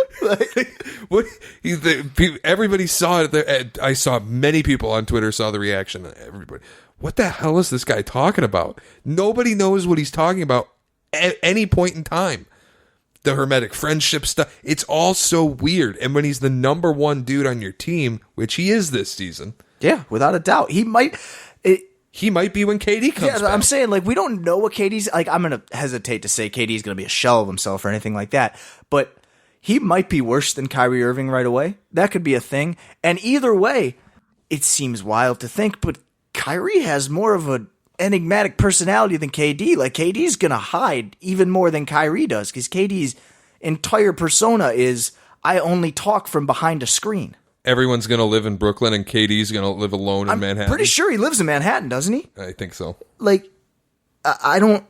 S3: Everybody saw it. I saw many people on Twitter saw the reaction. Everybody, what the hell is this guy talking about? Nobody knows what he's talking about at any point in time. The hermetic friendship stuff. It's all so weird. And when he's the number one dude on your team, which he is this season.
S4: Yeah, without a doubt. He might be when KD comes back. I'm saying, we don't know what KD's... I'm going to hesitate to say KD's going to be a shell of himself or anything like that. But he might be worse than Kyrie Irving right away. That could be a thing. And either way, it seems wild to think, but Kyrie has more of an enigmatic personality than KD. KD's going to hide even more than Kyrie does, because KD's entire persona is, I only talk from behind a screen.
S3: Everyone's going to live in Brooklyn and KD's going to live alone in Manhattan.
S4: Pretty sure he lives in Manhattan, doesn't he?
S3: I think so.
S4: I don't...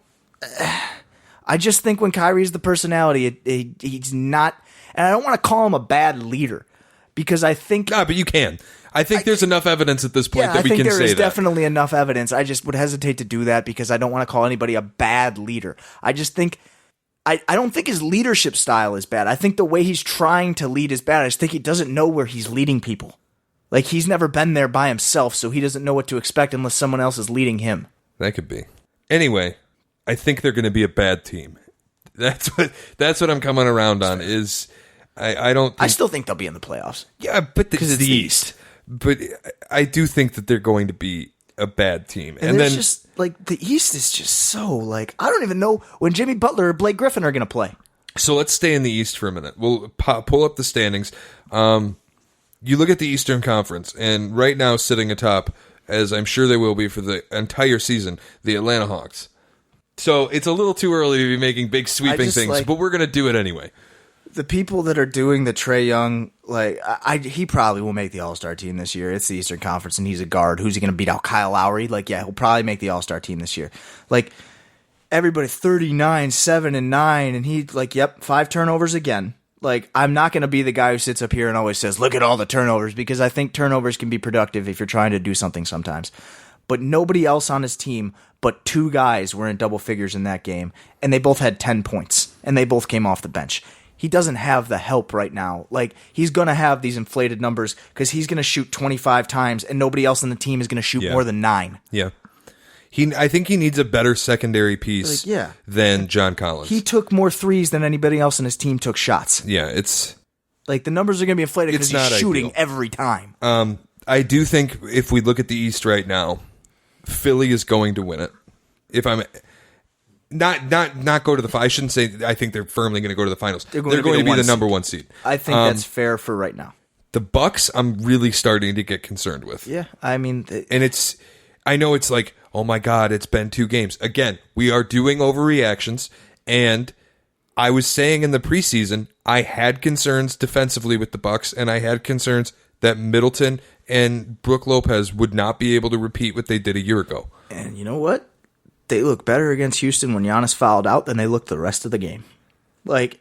S4: I just think when Kyrie's the personality, he's not... And I don't want to call him a bad leader, because I think...
S3: No, but you can. I think there's enough evidence at this point that we can say that. I think there is
S4: definitely enough evidence. I just would hesitate to do that because I don't want to call anybody a bad leader. I just think... I don't think his leadership style is bad. I think the way he's trying to lead is bad. I just think he doesn't know where he's leading people. He's never been there by himself, so he doesn't know what to expect unless someone else is leading him.
S3: That could be. Anyway, I think they're going to be a bad team. That's what I'm coming around on. Is I don't.
S4: I still think they'll be in the playoffs.
S3: Yeah, but because it's the East. But I do think that they're going to be a bad team,
S4: and then just the East is just so I don't even know when Jimmy Butler or Blake Griffin are going to play.
S3: So let's stay in the East for a minute. We'll pull up the standings. You look at the Eastern Conference, and right now sitting atop, as I'm sure they will be for the entire season, the Atlanta Hawks. So it's a little too early to be making big sweeping things, but we're going to do it anyway.
S4: The people that are doing the Trae Young, he probably will make the All-Star team this year. It's the Eastern Conference, and he's a guard. Who's he going to beat out? Kyle Lowry? He'll probably make the All-Star team this year. Everybody 39, 7, and 9, and he, yep, 5 turnovers again. I'm not going to be the guy who sits up here and always says, look at all the turnovers, because I think turnovers can be productive if you're trying to do something sometimes. But nobody else on his team but 2 guys were in double figures in that game, and they both had 10 points, and they both came off the bench. He doesn't have the help right now. He's going to have these inflated numbers because he's going to shoot 25 times, and nobody else on the team is going to shoot more than 9.
S3: Yeah. I think he needs a better secondary piece than John Collins.
S4: He took more threes than anybody else on his team took shots.
S3: Yeah, it's...
S4: the numbers are going to be inflated because he's shooting ideal. Every time.
S3: I do think if we look at the East right now, Philly is going to win it. If I'm... Not go to the... I shouldn't say I think they're firmly going to go to the finals. They're going to be the number 1 seed.
S4: I think that's fair for right now.
S3: The Bucks, I'm really starting to get concerned with.
S4: Yeah, I mean...
S3: And it's... I know it's oh my God, it's been 2 games. Again, we are doing overreactions, and I was saying in the preseason, I had concerns defensively with the Bucks, and I had concerns that Middleton and Brook Lopez would not be able to repeat what they did a year ago.
S4: And you know what? They look better against Houston when Giannis fouled out than they looked the rest of the game. They're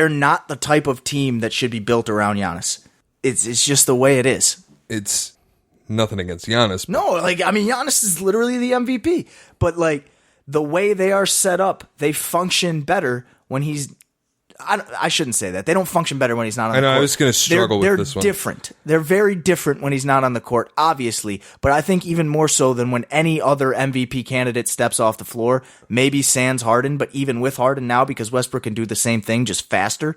S4: not the type of team that should be built around Giannis. It's just the way it is.
S3: It's nothing against Giannis.
S4: No, Giannis is literally the MVP. But the way they are set up, they function better when he's... I shouldn't say that. They don't function better when he's not on the court.
S3: I was going to struggle with this one.
S4: They're different. They're very different when he's not on the court, obviously. But I think even more so than when any other MVP candidate steps off the floor, maybe sans Harden, but even with Harden now, because Westbrook can do the same thing, just faster,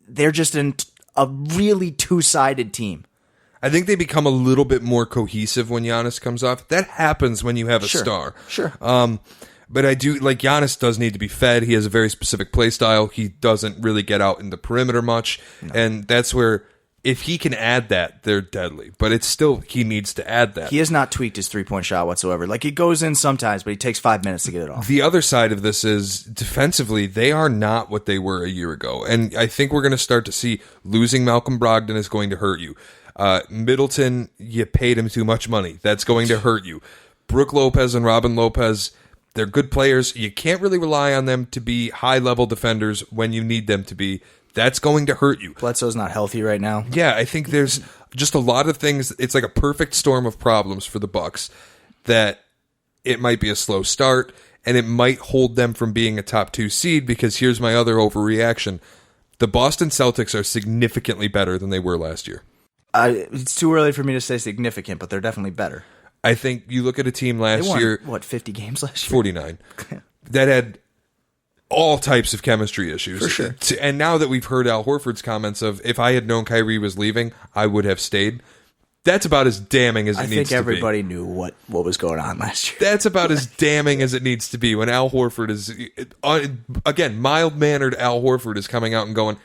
S4: they're just a really two-sided team.
S3: I think they become a little bit more cohesive when Giannis comes off. That happens when you have a star.
S4: Sure.
S3: But I do, Giannis does need to be fed. He has a very specific play style. He doesn't really get out in the perimeter much. No. And that's where If he can add that, they're deadly. But it's still, he needs to add that.
S4: He has not tweaked his three-point shot whatsoever. Like, it goes in sometimes, but he takes 5 minutes to get it off.
S3: The other side of this is, defensively, they are not what they were a year ago. And I think we're going to start to see losing Malcolm Brogdon is going to hurt you. Middleton, you paid him too much money. That's going to hurt you. Brook Lopez and Robin Lopez, they're good players. You can't really rely on them to be high-level defenders when you need them to be. That's going to hurt you.
S4: Bledsoe's not healthy right now.
S3: Yeah, I think there's just a lot of things. It's like a perfect storm of problems for the Bucks that it might be a slow start, and it might hold them from being a top 2 seed, because here's my other overreaction. The Boston Celtics are significantly better than they were last year.
S4: It's too early for me to say significant, but they're definitely better.
S3: I think you look at a team last year...
S4: 50 games last year?
S3: 49. That had all types of chemistry issues.
S4: For sure.
S3: And now that we've heard Al Horford's comments of, if I had known Kyrie was leaving, I would have stayed. That's about as damning as it needs to be.
S4: I think everybody knew what was going on last year.
S3: That's about as damning as it needs to be when Al Horford is, again, mild-mannered Al Horford is coming out and going,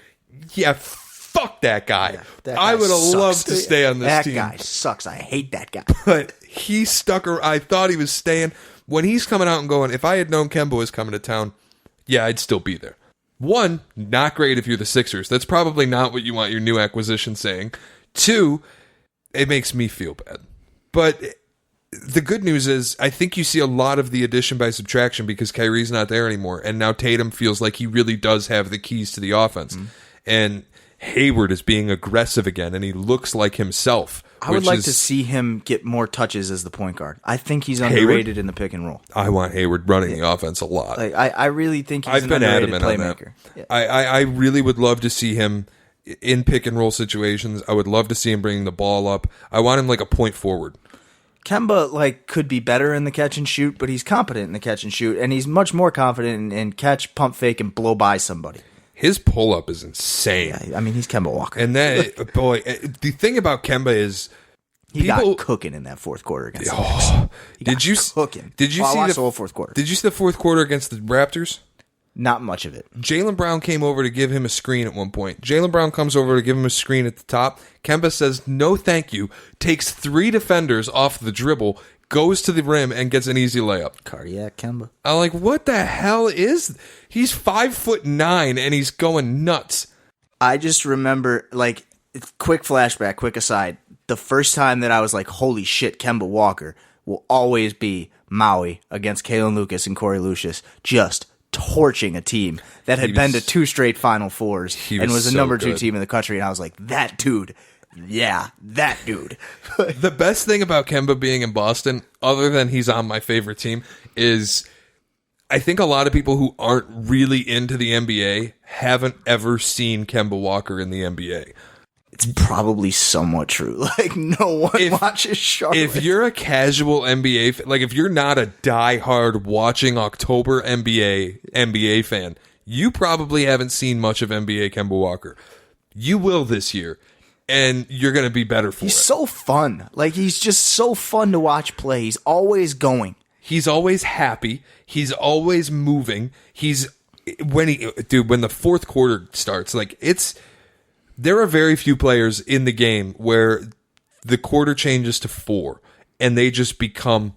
S3: yeah, fuck that guy. Yeah, that guy I would have loved to stay on this team.
S4: That guy sucks. I hate that guy.
S3: But he stuck around. I thought he was staying. When he's coming out and going, if I had known Kemba was coming to town, yeah, I'd still be there. One, not great if you're the Sixers. That's probably not what you want your new acquisition saying. Two, it makes me feel bad. But the good news is, I think you see a lot of the addition by subtraction because Kyrie's not there anymore. And now Tatum feels like he really does have the keys to the offense. Mm-hmm. And Hayward is being aggressive again, and he looks like himself.
S4: I would like to see him get more touches as the point guard. I think he's underrated in the pick and roll.
S3: I want Hayward running the offense a lot.
S4: Like, I really think he's an underrated playmaker.
S3: Yeah. I really would love to see him in pick and roll situations. I would love to see him bringing the ball up. I want him like a point forward.
S4: Kemba could be better in the catch and shoot, but he's competent in the catch and shoot, and he's much more confident in catch, pump fake, and blow by somebody.
S3: His pull-up is insane.
S4: Yeah, I mean, he's Kemba Walker.
S3: And that, boy, the thing about Kemba is...
S4: He got cooking in that fourth quarter against the Knicks.
S3: Did you see the
S4: whole fourth quarter?
S3: Did you see the fourth quarter against the Raptors?
S4: Not much of it.
S3: Jaylen Brown came over to give him a screen at one point. Jaylen Brown comes over to give him a screen at the top. Kemba says, no thank you, takes 3 defenders off the dribble, goes to the rim, and gets an easy layup.
S4: Cardiac Kemba.
S3: I'm like, what the hell is... He's 5'9", and he's going nuts.
S4: I just remember, quick flashback, quick aside, the first time that I was like, holy shit, Kemba Walker will always be Maui against Kalen Lucas and Corey Lucius, just torching a team that had been to 2 straight Final Fours and was a number 2 team in the country, and I was like, that dude. Yeah, that dude.
S3: The best thing about Kemba being in Boston, other than he's on my favorite team, is I think a lot of people who aren't really into the NBA haven't ever seen Kemba Walker in the NBA.
S4: It's probably somewhat true. No one watches Charlotte.
S3: If you're a casual NBA fan, if you're not a diehard watching October NBA fan, you probably haven't seen much of NBA Kemba Walker. You will this year. And you're going to be better for it.
S4: He's so fun. He's just so fun to watch play. He's always going.
S3: He's always happy. He's always moving. When the fourth quarter starts, there are very few players in the game where the quarter changes to 4 and they just become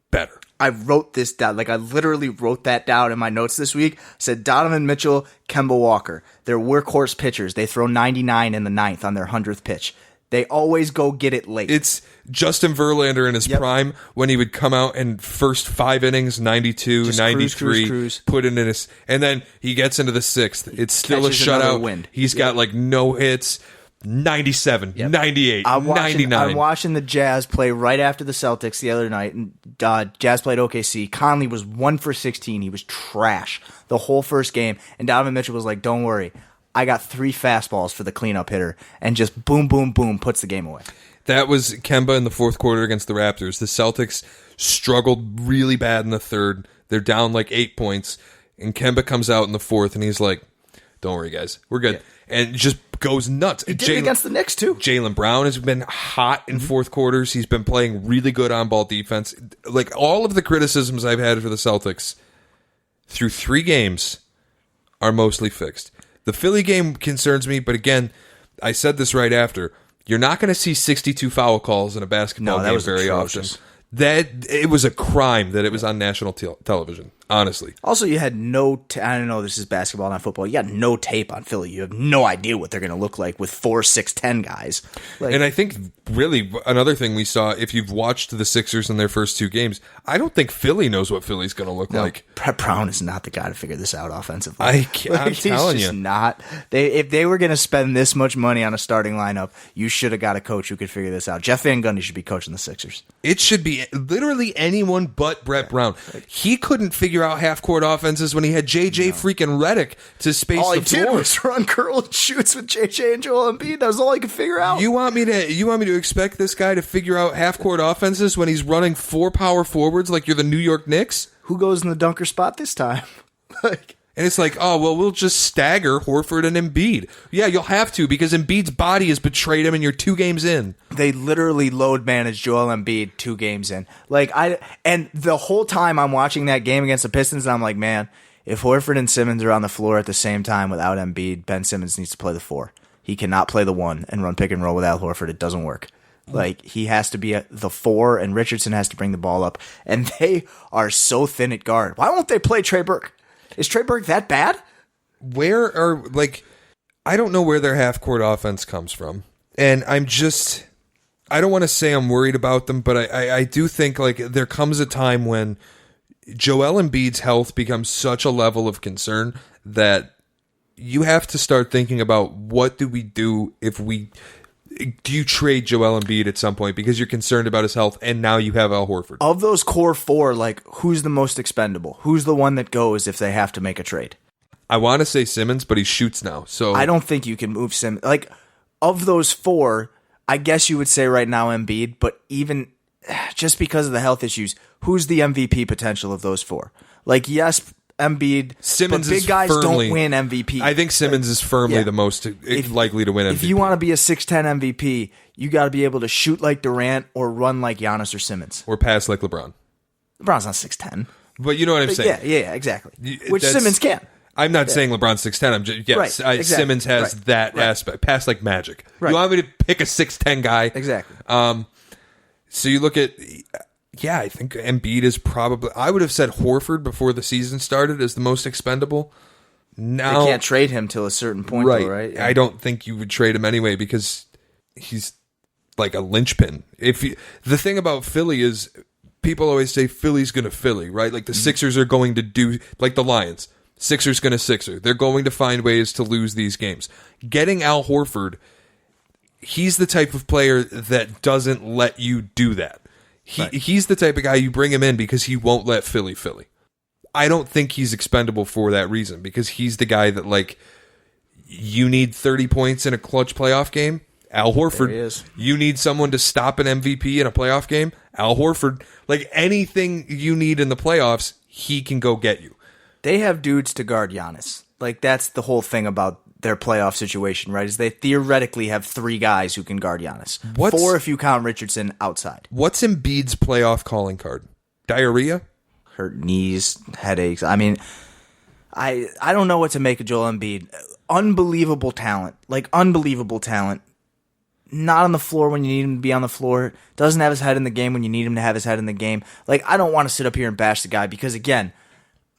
S3: better.
S4: I wrote this down. I literally wrote that down in my notes this week. I said Donovan Mitchell, Kemba Walker. They're workhorse pitchers. They throw 99 in the 9th on their 100th pitch. They always go get it late.
S3: It's Justin Verlander in his prime when he would come out and first 5 innings, 92, just 93, cruise. Put it in his... And then he gets into the 6th. It's still a shutout.
S4: Wind.
S3: He's got no hits. 97, 98, 99.
S4: I'm watching the Jazz play right after the Celtics the other night. And Jazz played OKC. Conley was 1 for 16. He was trash the whole first game. And Donovan Mitchell was like, don't worry. I got 3 fastballs for the cleanup hitter. And just boom, boom, boom, puts the game away.
S3: That was Kemba in the fourth quarter against the Raptors. The Celtics struggled really bad in the third. They're down 8 points. And Kemba comes out in the fourth and he's like, don't worry, guys. We're good. Yeah. And just goes nuts.
S4: He did it against the Knicks, too.
S3: Jaylen Brown has been hot in fourth quarters. He's been playing really good on-ball defense. All of the criticisms I've had for the Celtics through 3 games are mostly fixed. The Philly game concerns me, but again, I said this right after. You're not going to see 62 foul calls in a basketball game very
S4: atrocious.
S3: often. That it was a crime that it was on national television. Honestly.
S4: Also, you had I don't know, this is basketball, not football. You got no tape on Philly. You have no idea what they're going to look like with 4, 6, 10 guys.
S3: And I think, really, another thing we saw, if you've watched the Sixers in their first 2 games, I don't think Philly knows what Philly's going to look like.
S4: Brett Brown is not the guy to figure this out offensively.
S3: I'm telling
S4: he's
S3: you.
S4: just not. If they were going to spend this much money on a starting lineup, you should have got a coach who could figure this out. Jeff Van Gundy should be coaching the Sixers.
S3: It should be literally anyone but Brett Brown. He couldn't figure out half-court offenses when he had JJ freaking Redick to space
S4: all
S3: the
S4: he did
S3: floor.
S4: was run curl and shoots with JJ and Joel Embiid. That was all he could figure out.
S3: You want me to expect this guy to figure out half-court offenses when he's running 4 power forwards like you're the New York Knicks?
S4: Who goes in the dunker spot this time?
S3: And it's like, oh, well, we'll just stagger Horford and Embiid. Yeah, you'll have to because Embiid's body has betrayed him and you're 2 games in.
S4: They literally load managed Joel Embiid 2 games in. And the whole time I'm watching that game against the Pistons, I'm like, man, if Horford and Simmons are on the floor at the same time without Embiid, Ben Simmons needs to play the 4. He cannot play the 1 and run pick and roll without Horford. It doesn't work. He has to be the 4, and Richardson has to bring the ball up. And they are so thin at guard. Why won't they play Trey Burke? Is Trey Burke that bad?
S3: I don't know where their half-court offense comes from. And I don't want to say I'm worried about them, but I do think there comes a time when Joel Embiid's health becomes such a level of concern that you have to start thinking about what do we do do you trade Joel Embiid at some point because you're concerned about his health and now you have Al Horford?
S4: Of those core 4, who's the most expendable? Who's the one that goes if they have to make a trade?
S3: I want to say Simmons, but he shoots now. So
S4: I don't think you can move Simmons. Of those 4, I guess you would say right now Embiid, but even just because of the health issues, who's the MVP potential of those 4? Yes, Embiid,
S3: Simmons
S4: but big
S3: is
S4: guys
S3: firmly,
S4: don't win MVP.
S3: I think Simmons is firmly the most likely to win MVP.
S4: If you want to be a 6'10 MVP, you got to be able to shoot like Durant or run like Giannis or Simmons.
S3: Or pass like LeBron.
S4: LeBron's not 6'10.
S3: But you know what I'm saying.
S4: Yeah, exactly. Which Simmons can.
S3: I'm not saying LeBron's 6'10. I'm just, yes,
S4: right, exactly.
S3: Simmons has that aspect. Pass like magic. Right. You want me to pick a 6'10 guy?
S4: Exactly.
S3: So you look at... Yeah, I think Embiid is probably... I would have said Horford before the season started as the most expendable. Now,
S4: they can't trade him till a certain point,
S3: right?
S4: Though, right? Yeah.
S3: I don't think you would trade him anyway because he's like a linchpin. The thing about Philly is people always say Philly's going to Philly, right? Like the Sixers are going to do... Like the Lions. Sixers going to Sixer. They're going to find ways to lose these games. Getting Al Horford, he's the type of player that doesn't let you do that. He's the type of guy you bring him in because he won't let Philly. I don't think he's expendable for that reason because he's the guy that you need 30 points in a clutch playoff game. Al Horford.
S4: There he is.
S3: You need someone to stop an MVP in a playoff game. Al Horford. Anything you need in the playoffs, he can go get you.
S4: They have dudes to guard Giannis. That's the whole thing about their playoff situation, right? Is they theoretically have 3 guys who can guard Giannis. 4 if you count Richardson outside.
S3: What's Embiid's playoff calling card? Diarrhea?
S4: Hurt knees, headaches. I mean, I don't know what to make of Joel Embiid. Unbelievable talent. Unbelievable talent. Not on the floor when you need him to be on the floor. Doesn't have his head in the game when you need him to have his head in the game. I don't want to sit up here and bash the guy because, again,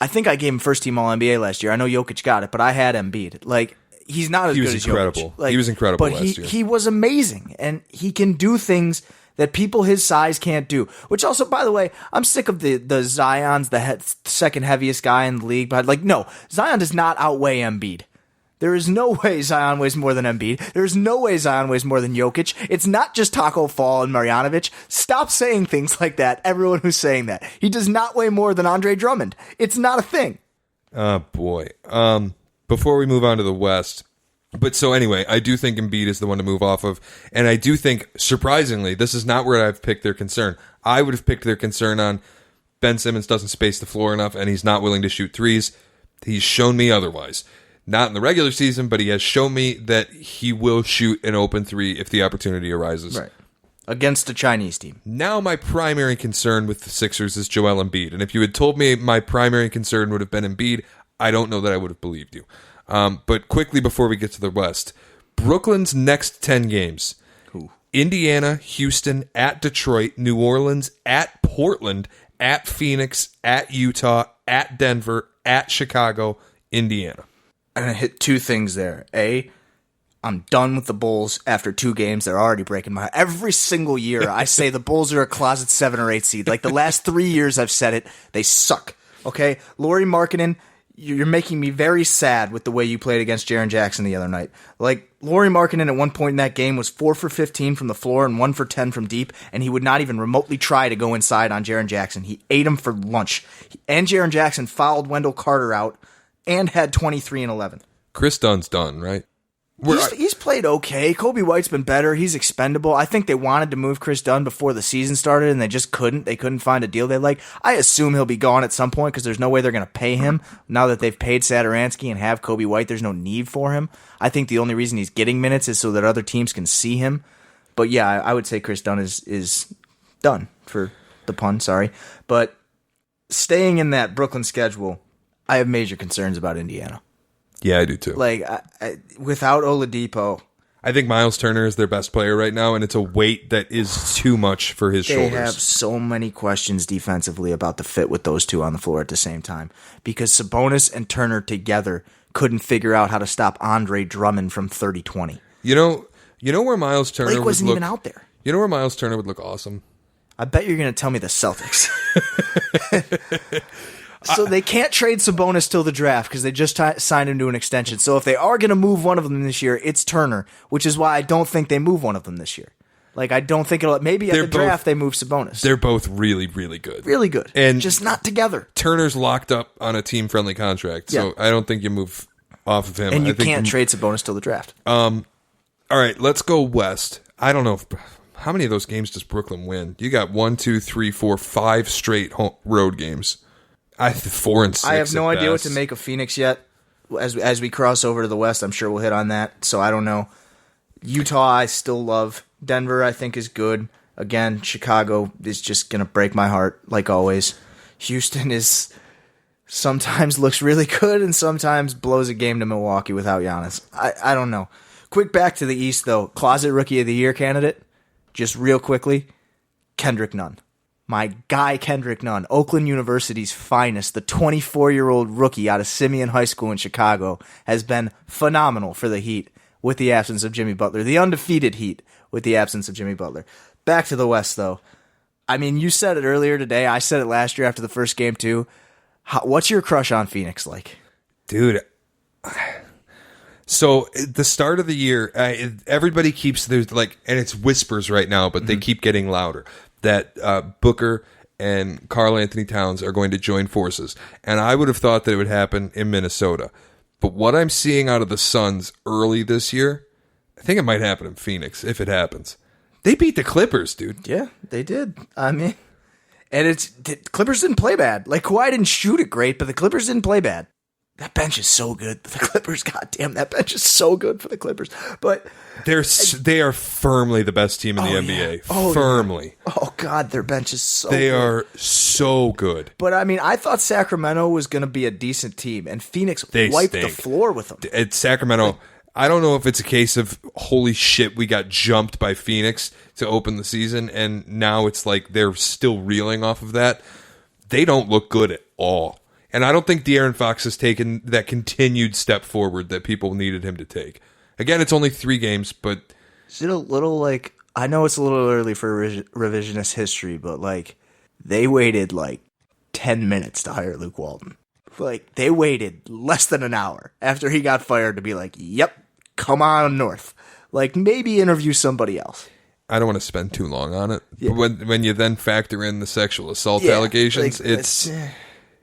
S4: I think I gave him first team All-NBA last year. I know Jokic got it, but I had Embiid. He's not as good as Jokic.
S3: He was incredible
S4: last
S3: year. But
S4: he was amazing, and he can do things that people his size can't do. Which also, by the way, I'm sick of the Zion's the second heaviest guy in the league. But no, Zion does not outweigh Embiid. There is no way Zion weighs more than Embiid. There is no way Zion weighs more than Jokic. It's not just Taco Fall and Marjanovic. Stop saying things like that, everyone who's saying that. He does not weigh more than Andre Drummond. It's not a thing.
S3: Oh, boy. Before we move on to the West, anyway, I do think Embiid is the one to move off of, and I do think, surprisingly, this is not where I've picked their concern. I would have picked their concern on Ben Simmons doesn't space the floor enough, and he's not willing to shoot threes. He's shown me otherwise. Not in the regular season, but he has shown me that he will shoot an open 3 if the opportunity arises.
S4: Right. Against a Chinese team.
S3: Now my primary concern with the Sixers is Joel Embiid, and if you had told me my primary concern would have been Embiid, I don't know that I would have believed you. But quickly before we get to the West, Brooklyn's next 10 games. Indiana, Houston, at Detroit, New Orleans, at Portland, at Phoenix, at Utah, at Denver, at Chicago, Indiana.
S4: I'm going to hit two things there. A, I'm done with the Bulls after 2 games. They're already breaking my heart. Every single year, I say the Bulls are a closet 7 or 8 seed. Like the last 3 years I've said it, they suck. Okay? Lauri Markkanen, you're making me very sad with the way you played against Jaren Jackson the other night. Like, Lauri Markkanen at one point in that game was 4 for 15 from the floor and 1 for 10 from deep, and he would not even remotely try to go inside on Jaren Jackson. He ate him for lunch. And Jaren Jackson fouled Wendell Carter out and had 23 and 11.
S3: Chris Dunn's done, right?
S4: He's played okay. Kobe White's been better. He's expendable. I think they wanted to move Chris Dunn before the season started, and they just couldn't. They couldn't find a deal they like. I assume he'll be gone at some point because there's no way they're going to pay him. Now that they've paid Satoransky and have Kobe White, there's no need for him. I think the only reason he's getting minutes is so that other teams can see him. But yeah, I would say Chris Dunn is done, for the pun, sorry. But staying in that Brooklyn schedule, I have major concerns about Indiana.
S3: Yeah, I do too.
S4: Like, without Oladipo,
S3: I think Miles Turner is their best player right now, and it's a weight that is too much for his shoulders.
S4: They have so many questions defensively about the fit with those two on the floor at the same time. Because Sabonis and Turner together couldn't figure out how to stop Andre Drummond from 30-20.
S3: You know where Miles Turner
S4: Blake wasn't even out there.
S3: You know where Miles Turner would look awesome?
S4: I bet you're going to tell me the Celtics. So they can't trade Sabonis till the draft because they just signed him to an extension. So if they are going to move one of them this year, it's Turner, which is why I don't think they move one of them this year. Like, I don't think it'll... Maybe at the draft they move Sabonis.
S3: They're both really, really good.
S4: Really good.
S3: And
S4: just not together.
S3: Turner's locked up on a team-friendly contract, so I don't think you move off of him.
S4: And you can't trade Sabonis till the draft.
S3: All right, let's go west. I don't know how many of those games does Brooklyn win? You got 1, 2, 3, 4, 5 straight road games. 4 and 6.
S4: I have no idea what
S3: best.
S4: to make of Phoenix yet. As we cross over to the West, I'm sure we'll hit on that. So I don't know. Utah, I still love. Denver, I think, is good. Again, Chicago is just going to break my heart, like always. Houston is sometimes looks really good and sometimes blows a game to Milwaukee without Giannis. I don't know. Quick back to the East, though. Closet Rookie of the Year candidate, just real quickly, Kendrick Nunn. My guy, Kendrick Nunn, Oakland University's finest, the 24-year-old rookie out of Simeon High School in Chicago, has been phenomenal for the Heat with the absence of Jimmy Butler. The undefeated Heat with the absence of Jimmy Butler. Back to the West, though. I mean, you said it earlier today. I said it last year after the first game, too. What's your crush on Phoenix like?
S3: Dude, so the start of the year, everybody keeps, there's like, and it's whispers right now, but they keep getting louder, that Booker and Karl Anthony Towns are going to join forces. And I would have thought that it would happen in Minnesota. But what I'm seeing out of the Suns early this year, I think it might happen in Phoenix, if it happens. They beat the Clippers, dude.
S4: Yeah, they did. I mean, and the Clippers didn't play bad. Like, Kawhi didn't shoot it great, but the Clippers didn't play bad. That bench is so good for the Clippers. Goddamn, that bench is so good for the Clippers. But
S3: they are firmly the best team in the NBA.
S4: Oh,
S3: firmly.
S4: Yeah. Oh God, their bench is so.
S3: They
S4: good.
S3: are so good.
S4: But I mean, I thought Sacramento was going to be a decent team, and Phoenix wiped the floor with them.
S3: At Sacramento, I don't know if it's a case of holy shit, we got jumped by Phoenix to open the season, and now it's like they're still reeling off of that. They don't look good at all. And I don't think De'Aaron Fox has taken that continued step forward that people needed him to take. Again, it's only 3 games, but...
S4: Is it a little like... I know it's a little early for revisionist history, but like they waited like 10 minutes to hire Luke Walton. Like, they waited less than an hour after he got fired to be like, yep, come on north. Like, maybe interview somebody else.
S3: I don't want to spend too long on it.
S4: Yeah.
S3: When you then factor in the sexual assault allegations,
S4: like,
S3: it's...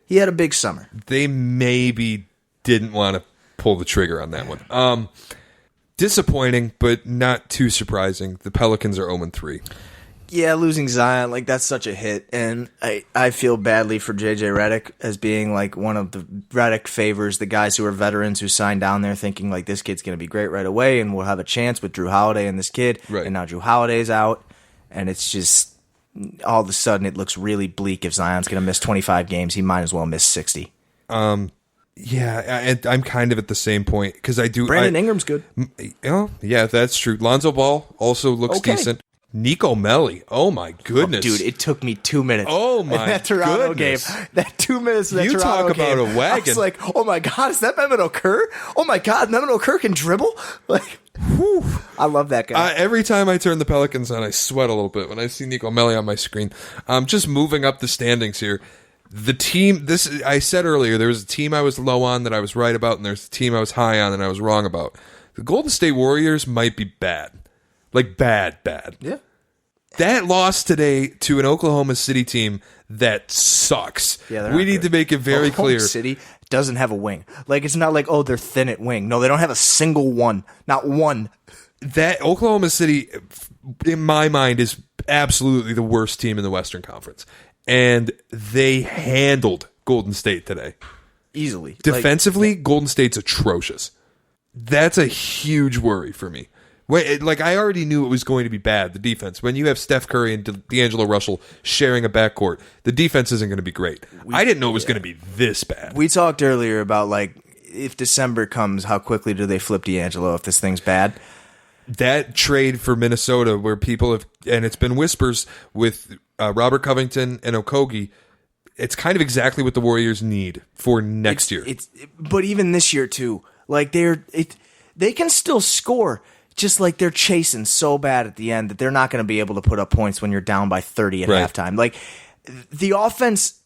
S4: He had a big summer.
S3: They maybe didn't want to pull the trigger on that one. Disappointing, but not too surprising. The Pelicans are 0-3.
S4: Yeah, losing Zion, like, that's such a hit. And I feel badly for J.J. Redick as being, like, one of the Redick favors, the guys who are veterans who signed down there thinking, like, this kid's going to be great right away and we'll have a chance with Drew Holiday and this kid.
S3: Right.
S4: And now Drew Holiday's out. And it's just... all of a sudden, it looks really bleak. If Zion's going to miss 25 games, he might as well miss 60.
S3: Yeah, I'm kind of at the same point because I do.
S4: Brandon Ingram's good.
S3: Oh, yeah, that's true. Lonzo Ball also looks decent. Nico Melli. Oh my goodness,
S4: dude! It took me 2 minutes.
S3: Oh my
S4: that Toronto
S3: goodness.
S4: game. That 2 minutes. That
S3: You
S4: Toronto
S3: talk about
S4: game,
S3: a wagon.
S4: I was like, oh my god, is that Mehmet Okur? Oh my god, Mehmet Okur can dribble. Like, whew, I love that guy.
S3: Every time I turn the Pelicans on, I sweat a little bit when I see Nico Melli on my screen. Just moving up the standings here. The team, I said earlier, there was a team I was low on that I was right about, and there's a team I was high on and I was wrong about. The Golden State Warriors might be bad. Like, bad.
S4: Yeah.
S3: That loss today to an Oklahoma City team that sucks.
S4: Yeah,
S3: we need to make it very clear.
S4: Oklahoma City doesn't have a wing. Like, it's not like, oh, they're thin at wing. No, they don't have a single one. Not one.
S3: That Oklahoma City, in my mind, is absolutely the worst team in the Western Conference. And they handled Golden State today.
S4: Easily.
S3: Defensively, Golden State's atrocious. That's a huge worry for me. Like, I already knew it was going to be bad, the defense. When you have Steph Curry and D'Angelo Russell sharing a backcourt, the defense isn't going to be great. I didn't know it was going to be this bad.
S4: We talked earlier about, like, if December comes, how quickly do they flip D'Angelo if this thing's bad?
S3: That trade for Minnesota, where people have, and it's been whispers with Robert Covington and Okogie, it's kind of exactly what the Warriors need for next year.
S4: But even this year, too, like, they can still score. Just like they're chasing so bad at the end that they're not going to be able to put up points when you're down by 30 at halftime. Like, the offense,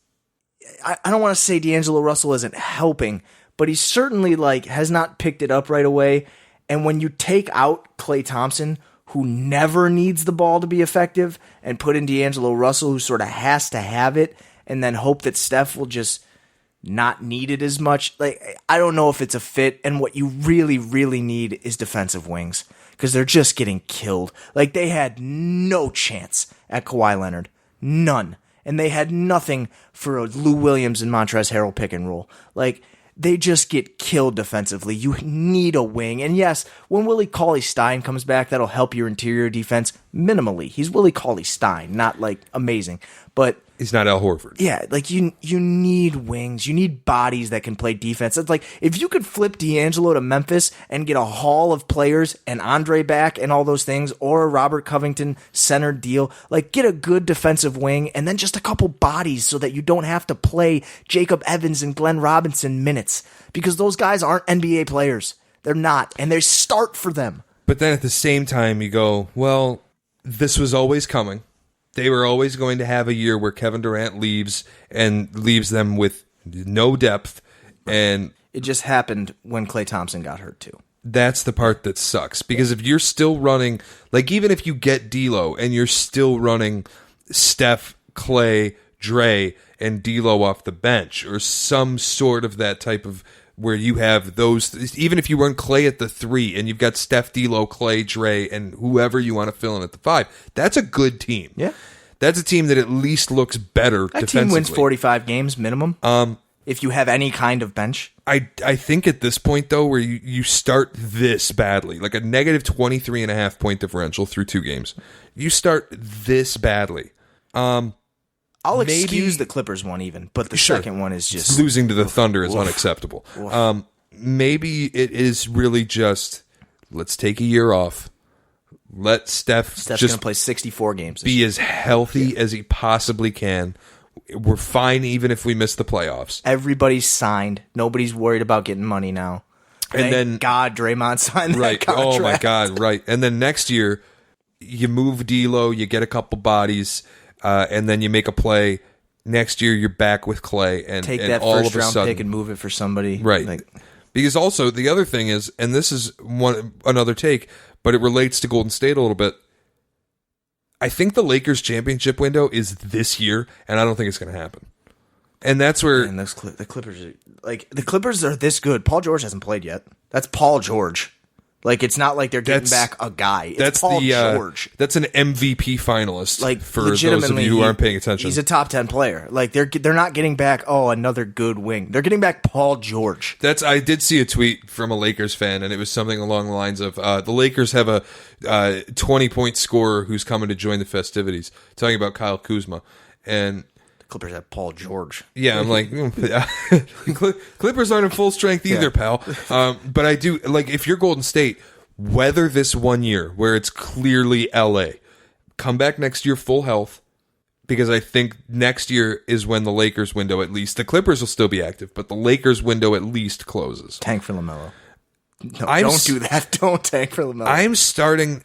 S4: I don't want to say D'Angelo Russell isn't helping, but he certainly, like, has not picked it up right away. And when you take out Klay Thompson, who never needs the ball to be effective, and put in D'Angelo Russell, who sort of has to have it, and then hope that Steph will just not need it as much. Like, I don't know if it's a fit, and what you really, really need is defensive wings, because they're just getting killed. Like, they had no chance at Kawhi Leonard. None. And they had nothing for a Lou Williams and Montrezl Harrell pick and roll. Like, they just get killed defensively. You need a wing. And yes, when Willie Cauley-Stein comes back, that'll help your interior defense minimally. He's Willie Cauley-Stein, not, like, amazing. But
S3: he's not Al Horford.
S4: Yeah, like, you need wings. You need bodies that can play defense. It's like, if you could flip D'Angelo to Memphis and get a haul of players and Andre back and all those things, or a Robert Covington centered deal, like, get a good defensive wing and then just a couple bodies so that you don't have to play Jacob Evans and Glenn Robinson minutes, because those guys aren't NBA players. They're not, and they start for them.
S3: But then at the same time, you go, well, this was always coming. They were always going to have a year where Kevin Durant leaves and leaves them with no depth. And
S4: it just happened when Klay Thompson got hurt too.
S3: That's the part that sucks. Because if you're still running, like, even if you get D'Lo and you're still running Steph, Klay, Dre, and D'Lo off the bench, or some sort of that type of, where you have those, even if you run Klay at the 3 and you've got Steph, D'Lo, Klay, Dre, and whoever you want to fill in at the 5, that's a good team.
S4: Yeah.
S3: That's a team that at least looks better defensively.
S4: That team wins 45 games minimum. If you have any kind of bench.
S3: I think at this point, though, where you start this badly, like a negative 23.5 point differential through 2 games, you start this badly.
S4: I'll excuse the Clippers one even, but the second one is just...
S3: Losing to the Thunder is unacceptable. Maybe it is really just, let's take a year off. Let Steph's
S4: just going to play 64 games.
S3: Be as healthy as he possibly can. We're fine even if we miss the playoffs.
S4: Everybody's signed. Nobody's worried about getting money now.
S3: And
S4: Thank God Draymond signed that contract.
S3: Oh my God, right. And then next year, you move D'Lo, you get a couple bodies, and then you make a play. Next year, you're back with Klay, and
S4: take
S3: and
S4: that
S3: all
S4: first
S3: of a
S4: round
S3: sudden,
S4: pick and move it for somebody,
S3: right? Because also the other thing is, and this is another take, but it relates to Golden State a little bit. I think the Lakers' championship window is this year, and I don't think it's going to happen. And that's where
S4: the Clippers are, like, the Clippers are this good. Paul George hasn't played yet. That's Paul George. Like, it's not like they're getting back a guy. It's Paul George.
S3: That's an MVP finalist.
S4: Like,
S3: for those of you who aren't paying attention,
S4: he's a top 10 player. Like, they're not getting back. Oh, another good wing. They're getting back Paul George.
S3: I did see a tweet from a Lakers fan, and it was something along the lines of the Lakers have a 20-point scorer who's coming to join the festivities. Talking about Kyle Kuzma, and
S4: Clippers have Paul George.
S3: Yeah, I'm like, Clippers aren't in full strength either, pal. But I do, like, if you're Golden State, weather this 1 year where it's clearly LA. Come back next year full health, because I think next year is when the Lakers window at least, the Clippers will still be active, but the Lakers window at least closes.
S4: Tank for LaMelo. No, don't do that. Don't tank for LaMelo.
S3: I'm starting...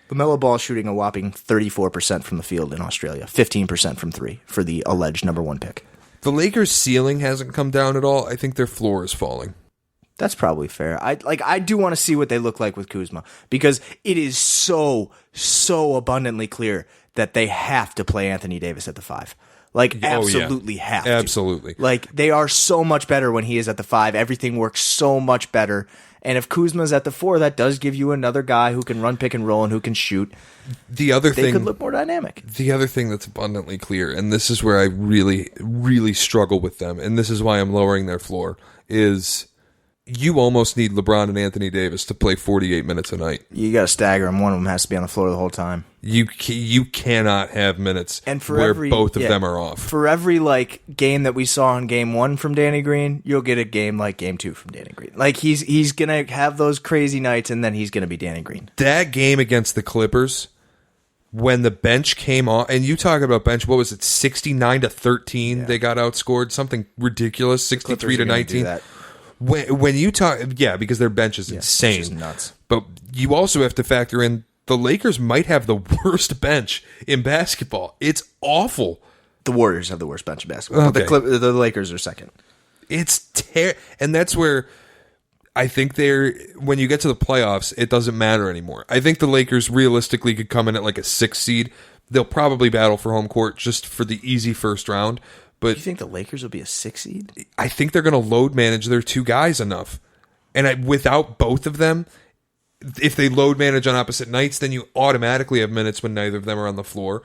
S4: LaMelo Ball shooting a whopping 34% from the field in Australia, 15% from three for the alleged number 1 pick.
S3: The Lakers' ceiling hasn't come down at all. I think their floor is falling.
S4: That's probably fair. I do want to see what they look like with Kuzma, because it is so abundantly clear that they have to play Anthony Davis at the 5. Like, absolutely have to.
S3: Absolutely.
S4: Like, they are so much better when he is at the 5. Everything works so much better. And if Kuzma's at the 4, that does give you another guy who can run pick and roll and who can shoot.
S3: They
S4: could look more dynamic.
S3: The other thing that's abundantly clear, and this is where I really, really struggle with them, and this is why I'm lowering their floor, is you almost need LeBron and Anthony Davis to play 48 minutes a night.
S4: You got to stagger them. One of them has to be on the floor the whole time.
S3: You cannot have minutes where both of them are off.
S4: For every game that we saw in Game 1 from Danny Green, you'll get a game like Game 2 from Danny Green. Like, he's gonna have those crazy nights, and then he's gonna be Danny Green.
S3: That game against the Clippers, when the bench came on, and you talk about bench, what was it, 69-13? Yeah. They got outscored, something ridiculous, 63-19. When you talk, because their bench is insane,
S4: it's just nuts.
S3: But you also have to factor in the Lakers might have the worst bench in basketball. It's awful.
S4: The Warriors have the worst bench in basketball.
S3: Okay.
S4: The Lakers are second.
S3: It's and that's where I think when you get to the playoffs, it doesn't matter anymore. I think the Lakers realistically could come in at like a 6 seed. They'll probably battle for home court just for the easy first round. But
S4: you think the Lakers will be a 6 seed?
S3: I think they're going to load manage their 2 guys enough. And without both of them, if they load manage on opposite nights, then you automatically have minutes when neither of them are on the floor.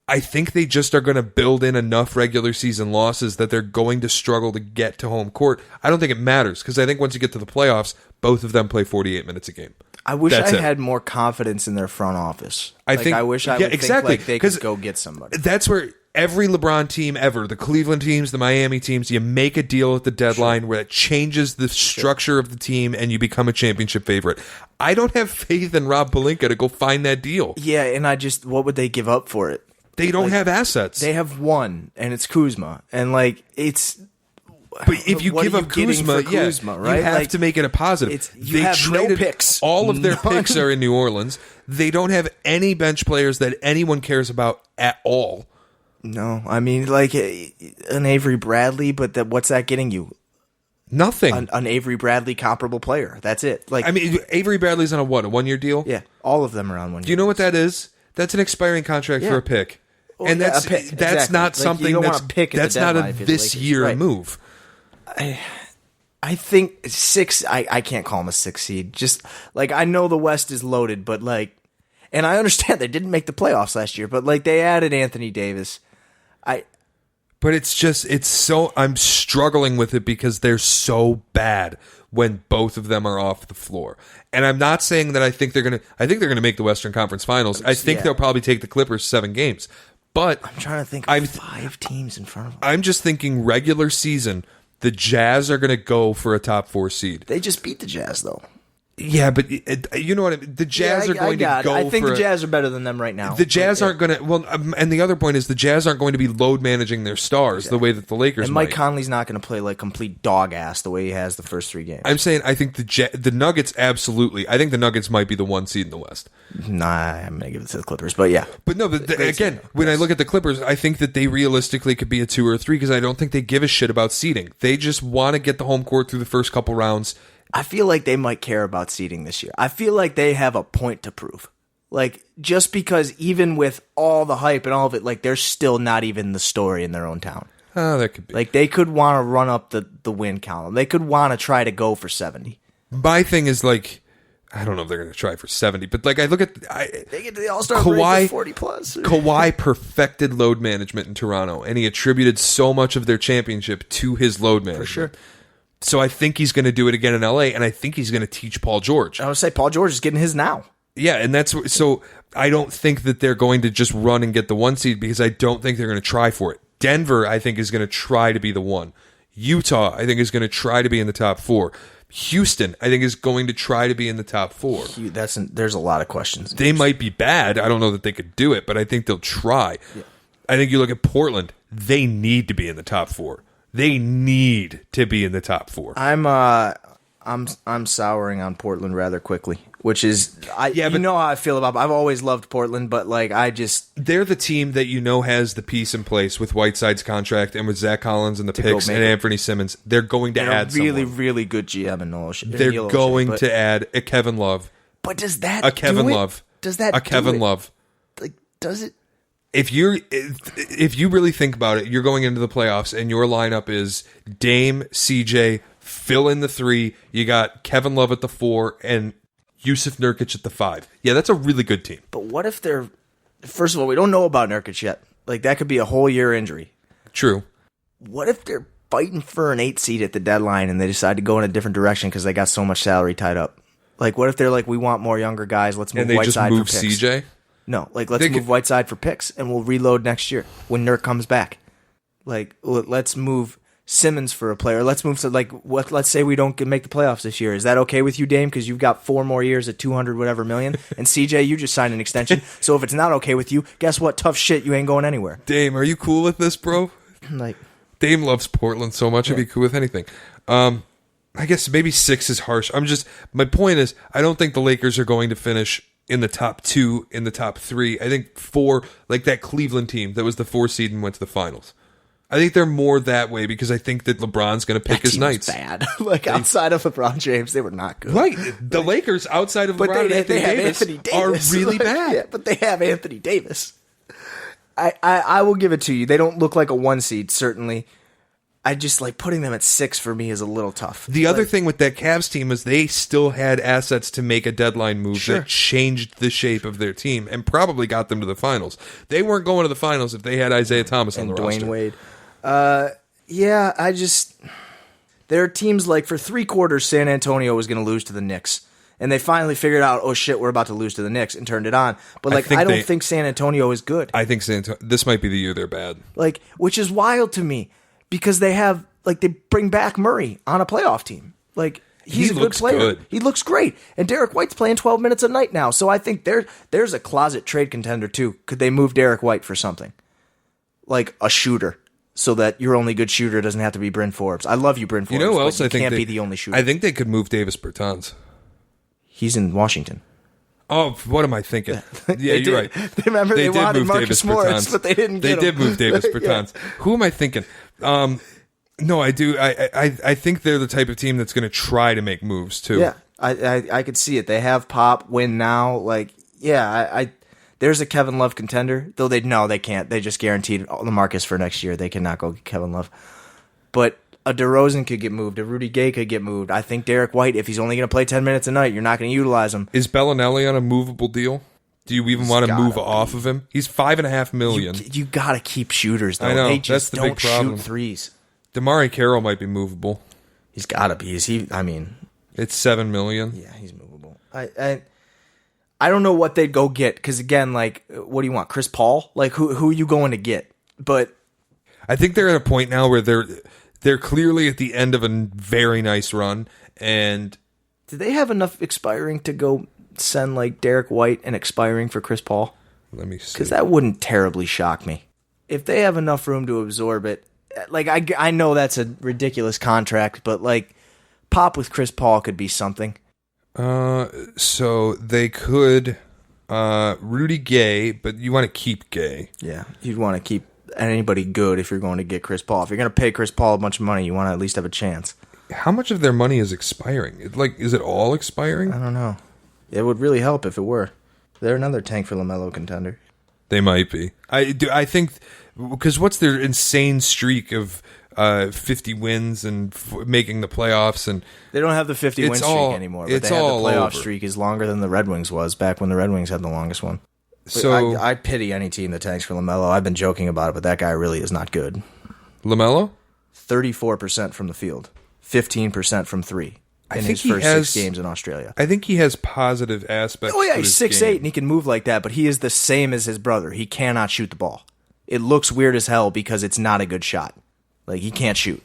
S3: I think they just are going to build in enough regular season losses that they're going to struggle to get to home court. I don't think it matters, because I think once you get to the playoffs, both of them play 48 minutes a game.
S4: I wish I had more confidence in their front office. I wish I would think like they could go get somebody.
S3: That's where every LeBron team ever, the Cleveland teams, the Miami teams, you make a deal at the deadline where it changes the structure of the team and you become a championship favorite. I don't have faith in Rob Pelinka to go find that deal.
S4: Yeah, and what would they give up for it?
S3: They don't have assets.
S4: They have one, and it's Kuzma. And it's...
S3: But if you give up Kuzma, right? You have to make it a positive.
S4: You have no picks.
S3: All of their picks are in New Orleans. They don't have any bench players that anyone cares about at all.
S4: No, I mean, like an Avery Bradley, but what's that getting you?
S3: Nothing.
S4: An Avery Bradley comparable player. That's it. Like,
S3: I mean, Avery Bradley's on a 1-year deal?
S4: Yeah, all of them are on 1 year.
S3: Do you know what that is? That's an expiring contract for a pick.
S4: Well,
S3: and that's
S4: exactly.
S3: not something that's not a this year move.
S4: I think 6. I can't call him a 6 seed. Just I know the West is loaded, but and I understand they didn't make the playoffs last year, but they added Anthony Davis.
S3: But it's so I'm struggling with it because they're so bad when both of them are off the floor. And I'm not saying that I think they're gonna make the Western Conference Finals. I think they'll probably take the Clippers 7 games. But
S4: I'm trying to think of 5 teams in front of them.
S3: I'm just thinking regular season. The Jazz are going to go for a top 4 seed.
S4: They just beat the Jazz, though.
S3: Yeah, but you know what I mean? The Jazz are going to go
S4: I think the Jazz are better than them right now.
S3: The Jazz aren't going to... Well, and the other point is the Jazz aren't going to be load managing their stars the way that the Lakers might.
S4: And Mike Conley's not going to play complete dog ass the way he has the first 3 games.
S3: I'm saying I think the Nuggets absolutely... I think the Nuggets might be the 1 seed in the West.
S4: Nah, I'm going to give it to the Clippers, but yeah.
S3: But no, again, when I look at the Clippers, I think that they realistically could be a 2 or a 3 because I don't think they give a shit about seeding. They just want to get the home court through the first couple rounds.
S4: I feel like they might care about seeding this year. I feel like they have a point to prove. Just because even with all the hype and all of it, they're still not even the story in their own town.
S3: Oh, that could be.
S4: They could want to run up the win column. They could want to try to go for 70.
S3: My thing is I don't know if they're going to try for 70, but I look at
S4: they get to the All-Star break 40 plus.
S3: Kawhi perfected load management in Toronto, and he attributed so much of their championship to his load management.
S4: For sure.
S3: So I think he's going to do it again in LA, and I think he's going to teach Paul George.
S4: I would say Paul George is getting his now.
S3: Yeah, and that's so. I don't think that they're going to just run and get the 1 seed because I don't think they're going to try for it. Denver, I think, is going to try to be the 1. Utah, I think, is going to try to be in the top 4. Houston, I think, is going to try to be in the top 4.
S4: There's a lot of questions.
S3: They might be bad. I don't know that they could do it, but I think they'll try. Yeah. I think you look at Portland, they need to be in the top 4. They need to be in the top 4.
S4: I'm souring on Portland rather quickly, which is you know how I feel about. I've always loved Portland, but like they're
S3: the team that has the piece in place with Whiteside's contract and with Zach Collins and the picks and Anthony Simmons. They're going to add
S4: really
S3: someone.
S4: really good GM and Noel.
S3: They're going to add a Kevin Love.
S4: But does that
S3: a Kevin Love?
S4: Does that
S3: a Kevin Love?
S4: Like does it?
S3: If you really think about it, you're going into the playoffs and your lineup is Dame, CJ, fill in the 3. You got Kevin Love at the 4 and Yusuf Nurkic at the 5. Yeah, that's a really good team.
S4: But what if they're... First of all, we don't know about Nurkic yet. Like, that could be a whole year injury.
S3: True.
S4: What if they're fighting for an 8 seed at the deadline and they decide to go in a different direction because they got so much salary tied up? Like, what if they're like, we want more younger guys, let's move Whiteside for picks.
S3: And they just move CJ?
S4: No, like, let's move Whiteside for picks and we'll reload next year when Nurk comes back. Like, let's move Simmons for a player. Let's move to let's say we don't make the playoffs this year. Is that okay with you, Dame? Because you've got 4 more years at 200 whatever million, and CJ, you just signed an extension. So if it's not okay with you, guess what? Tough shit. You ain't going anywhere.
S3: Dame, are you cool with this, bro?
S4: Like,
S3: Dame loves Portland so much. I'd be cool with anything. I guess maybe 6 is harsh. My point is, I don't think the Lakers are going to finish in the top 2, in the top 3. I think 4, like that Cleveland team that was the 4 seed and went to the finals. I think they're more that way because I think that LeBron's going to pick his nights.
S4: Bad. Outside of LeBron James, they were not good.
S3: Right. The Lakers outside of LeBron and Anthony Davis are really bad.
S4: Yeah, but they have Anthony Davis. I will give it to you. They don't look like a 1 seed, certainly. I just like putting them at 6 for me is a little tough.
S3: The other thing with that Cavs team is they still had assets to make a deadline move that changed the shape of their team and probably got them to the finals. They weren't going to the finals if they had Isaiah Thomas on the roster.
S4: Dwayne Wade. There are teams like for 3 quarters, San Antonio was going to lose to the Knicks. And they finally figured out, oh shit, we're about to lose to the Knicks and turned it on. But I don't think San Antonio is good.
S3: I think this might be the year they're bad.
S4: Like, which is wild to me because they have, like, they bring back Murray on a playoff team. Like, he's a good player. Good. He looks great. And Derek White's playing 12 minutes a night now. So I think there's a closet trade contender too. Could they move Derek White for something? Like a shooter. So that your only good shooter doesn't have to be Bryn Forbes. I love you, Bryn Forbes.
S3: You know who else I think
S4: can't be the only shooter.
S3: I think they could move Davis Bertans.
S4: He's in Washington.
S3: Oh, what am I thinking? Yeah, you're right.
S4: Remember they wanted Marcus Morris, but they didn't get him.
S3: They did move Davis Bertans. Who am I thinking? No, I do. I think they're the type of team that's going to try to make moves too.
S4: Yeah, I could see it. They have Pop, win now. Like, yeah, there's a Kevin Love contender, though they can't. They just guaranteed LaMarcus for next year. They cannot go get Kevin Love. But a DeRozan could get moved. A Rudy Gay could get moved. I think Derek White, if he's only going to play 10 minutes a night, you're not going to utilize him.
S3: Is Bellinelli on a movable deal? Do you even want to move off of him? He's $5.5 million.
S4: You got to keep shooters, though.
S3: I know.
S4: They just
S3: that's the big problem.
S4: Shoot threes.
S3: Damari Carroll might be movable.
S4: He's got to be. It's
S3: $7 million.
S4: Yeah, he's movable. I don't know what they'd go get because again, like, what do you want? Chris Paul? Like, who are you going to get? But
S3: I think they're at a point now where they're clearly at the end of a very nice run. And
S4: do they have enough expiring to go send like Derek White and expiring for Chris Paul?
S3: Let me see.
S4: Because that wouldn't terribly shock me if they have enough room to absorb it. Like I know that's a ridiculous contract, but like Pop with Chris Paul could be something.
S3: So they could Rudy Gay, but you want to keep Gay.
S4: Yeah, you'd want to keep anybody good if you're going to get Chris Paul. If you're going to pay Chris Paul a bunch of money, you want to at least have a chance.
S3: How much of their money is expiring? Is it all expiring?
S4: I don't know. It would really help if it were. They're another tank for LaMelo contender.
S3: They might be. I think because what's their insane streak of 50 wins and making the playoffs, and
S4: they don't have the 50 win streak anymore. But they have the playoff streak is longer than the Red Wings was back when the Red Wings had the longest one. So I pity any team that tanks for LaMelo. I've been joking about it, but that guy really is not good.
S3: LaMelo?
S4: 34% from the field, 15% from 3. in his first 6 games in Australia.
S3: I think he has positive aspects.
S4: Oh yeah,
S3: to
S4: he's
S3: his
S4: 6'8"
S3: game.
S4: and he can move like that, but he is the same as his brother. He cannot shoot the ball. It looks weird as hell because it's not a good shot. Like, he can't shoot.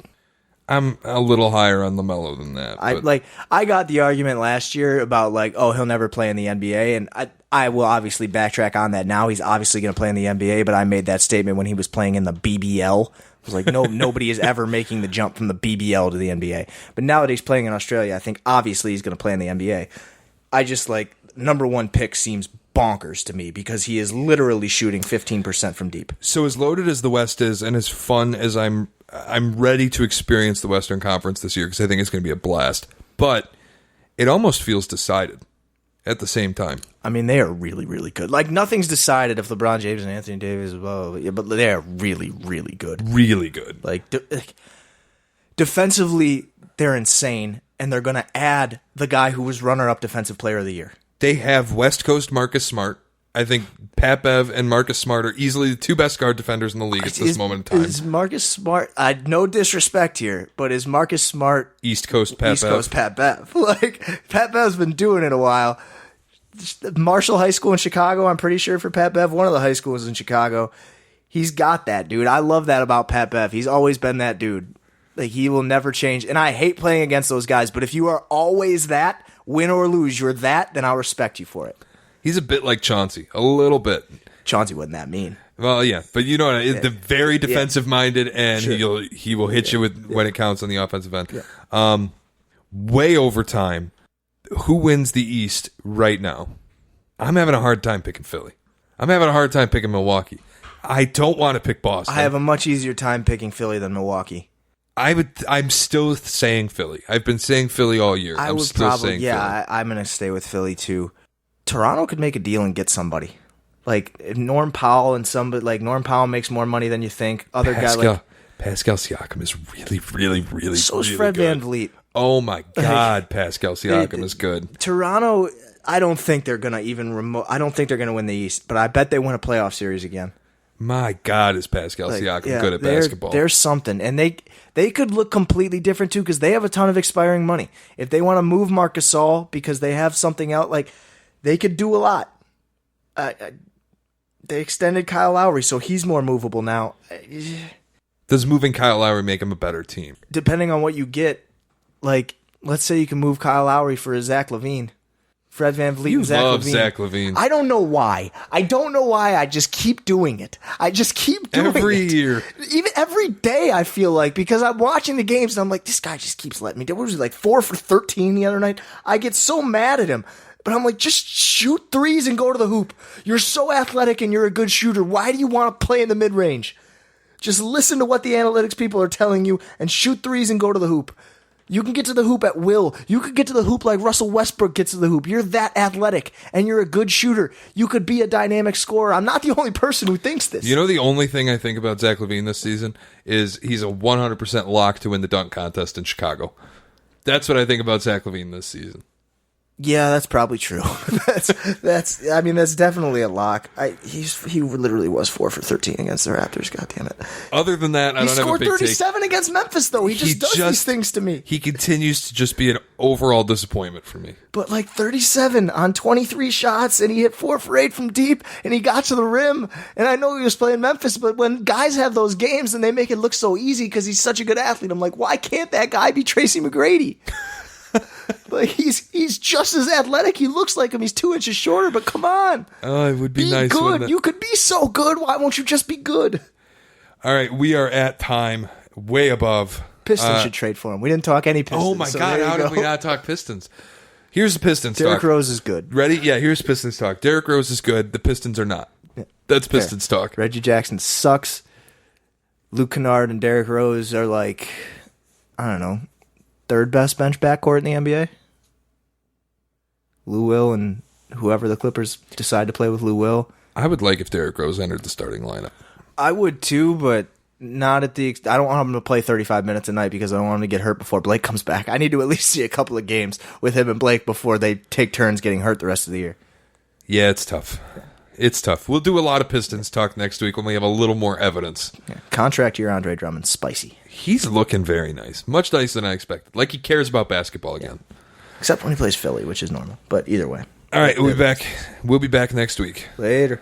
S3: I'm a little higher on LaMelo than that.
S4: I got the argument last year about like, oh, he'll never play in the NBA, and I will obviously backtrack on that now. He's obviously going to play in the NBA, but I made that statement when he was playing in the BBL. I was like, no, nobody is ever making the jump from the BBL to the NBA. But now that he's playing in Australia, I think obviously he's going to play in the NBA. I just like number 1 pick seems bonkers to me because he is literally shooting 15% from deep.
S3: So as loaded as the West is, and as fun as I'm ready to experience the Western Conference this year because I think it's going to be a blast. But it almost feels decided at the same time.
S4: I mean, they are really, really good. Like, nothing's decided if LeBron James and Anthony Davis, but they are really, really good.
S3: Really good.
S4: Like, defensively, they're insane, and they're going to add the guy who was runner-up Defensive Player of the Year.
S3: They have West Coast Marcus Smart. I think Pat Bev and Marcus Smart are easily the 2 best guard defenders in the league at this moment in time.
S4: Is Marcus Smart, no disrespect here, but is Marcus Smart
S3: East Coast Pat
S4: Bev? Like, Pat Bev's been doing it a while. Marshall High School in Chicago, I'm pretty sure for Pat Bev, one of the high schools in Chicago. He's got that, dude. I love that about Pat Bev. He's always been that dude. Like, he will never change. And I hate playing against those guys, but if you are always that, win or lose, you're that, then I'll respect you for it.
S3: He's a bit like Chauncey, a little bit.
S4: Chauncey wasn't that mean.
S3: Well, yeah, but you know what? The very defensive-minded, and
S4: Sure.
S3: he will hit you with when it counts on the offensive end.
S4: Yeah.
S3: Way over time, who wins the East right now? I'm having a hard time picking Philly. I'm having a hard time picking Milwaukee. I don't want to pick Boston.
S4: I have a much easier time picking Philly than Milwaukee.
S3: I'm still saying Philly. I've been saying Philly all year. I'm still saying Philly.
S4: I'm going to stay with Philly too. Toronto could make a deal and get somebody. Like Norm Powell and somebody like Norm Powell makes more money than you think. Other guy like
S3: Pascal Siakam is really, really, really.
S4: So is
S3: really
S4: Fred
S3: good.
S4: VanVleet.
S3: Oh my God, Pascal Siakam is good.
S4: Toronto, I don't think they're gonna I don't think they're gonna win the East, but I bet they win a playoff series again.
S3: My God, is Pascal Siakam good at basketball?
S4: There's something, and they could look completely different too because they have a ton of expiring money. If they want to move Marc Gasol because they have something out, like they could do a lot. They extended Kyle Lowry, so he's more movable now.
S3: Does moving Kyle Lowry make him a better team?
S4: Depending on what you get, like let's say you can move Kyle Lowry for a Zach LaVine. Fred VanVleet and Zach LaVine.
S3: You love Zach LaVine.
S4: I don't know why. I just keep doing it. I just keep doing it.
S3: Every year.
S4: Even every day, I feel like, because I'm watching the games and I'm like, this guy just keeps letting me do. What was he, like 4 for 13 the other night? I get so mad at him. But I'm like, just shoot threes and go to the hoop. You're so athletic and you're a good shooter. Why do you want to play in the mid-range? Just listen to what the analytics people are telling you and shoot threes and go to the hoop. You can get to the hoop at will. You could get to the hoop like Russell Westbrook gets to the hoop. You're that athletic, and you're a good shooter. You could be a dynamic scorer. I'm not the only person who thinks this.
S3: You know, the only thing I think about Zach LaVine this season is he's a 100% lock to win the dunk contest in Chicago. That's what I think about Zach LaVine this season.
S4: Yeah, that's probably true. that's definitely a lock. He literally was 4 for 13 against the Raptors. God damn it!
S3: Other than that, I don't have a big take.
S4: He scored 37 against Memphis, though. He just does these things to me.
S3: He continues to just be an overall disappointment for me.
S4: But like 37 on 23 shots, and he hit 4 for 8 from deep, and he got to the rim. And I know he was playing Memphis, but when guys have those games and they make it look so easy because he's such a good athlete, I'm like, why can't that guy be Tracy McGrady? Like he's just as athletic. He looks like him. He's 2 inches shorter, but come on.
S3: Oh, it would be nice.
S4: Good. You could be so good. Why won't you just be good?
S3: All right, we are at time, way above.
S4: Pistons should trade for him. We didn't talk any Pistons.
S3: Oh my God, how did we not talk Pistons? Here's the Pistons talk.
S4: Derrick Rose is good.
S3: Ready? Yeah, here's Pistons talk. Derrick Rose is good. The Pistons are not. Yeah. That's Pistons talk.
S4: Reggie Jackson sucks. Luke Kennard and Derrick Rose are like, I don't know, third best bench backcourt in the NBA. Lou Will and whoever the Clippers decide to play with Lou Will.
S3: I would like if Derrick Rose entered the starting lineup.
S4: I would too, but not at the... I don't want him to play 35 minutes a night because I don't want him to get hurt before Blake comes back. I need to at least see a couple of games with him and Blake before they take turns getting hurt the rest of the year.
S3: Yeah, it's tough. It's tough. We'll do a lot of Pistons talk next week when we have a little more evidence.
S4: Yeah. Contract year Andre Drummond, spicy.
S3: He's looking very nice. Much nicer than I expected. Like he cares about basketball again.
S4: Yeah. Except when he plays Philly, which is normal. But either way.
S3: All right, we'll be back next week.
S4: Later.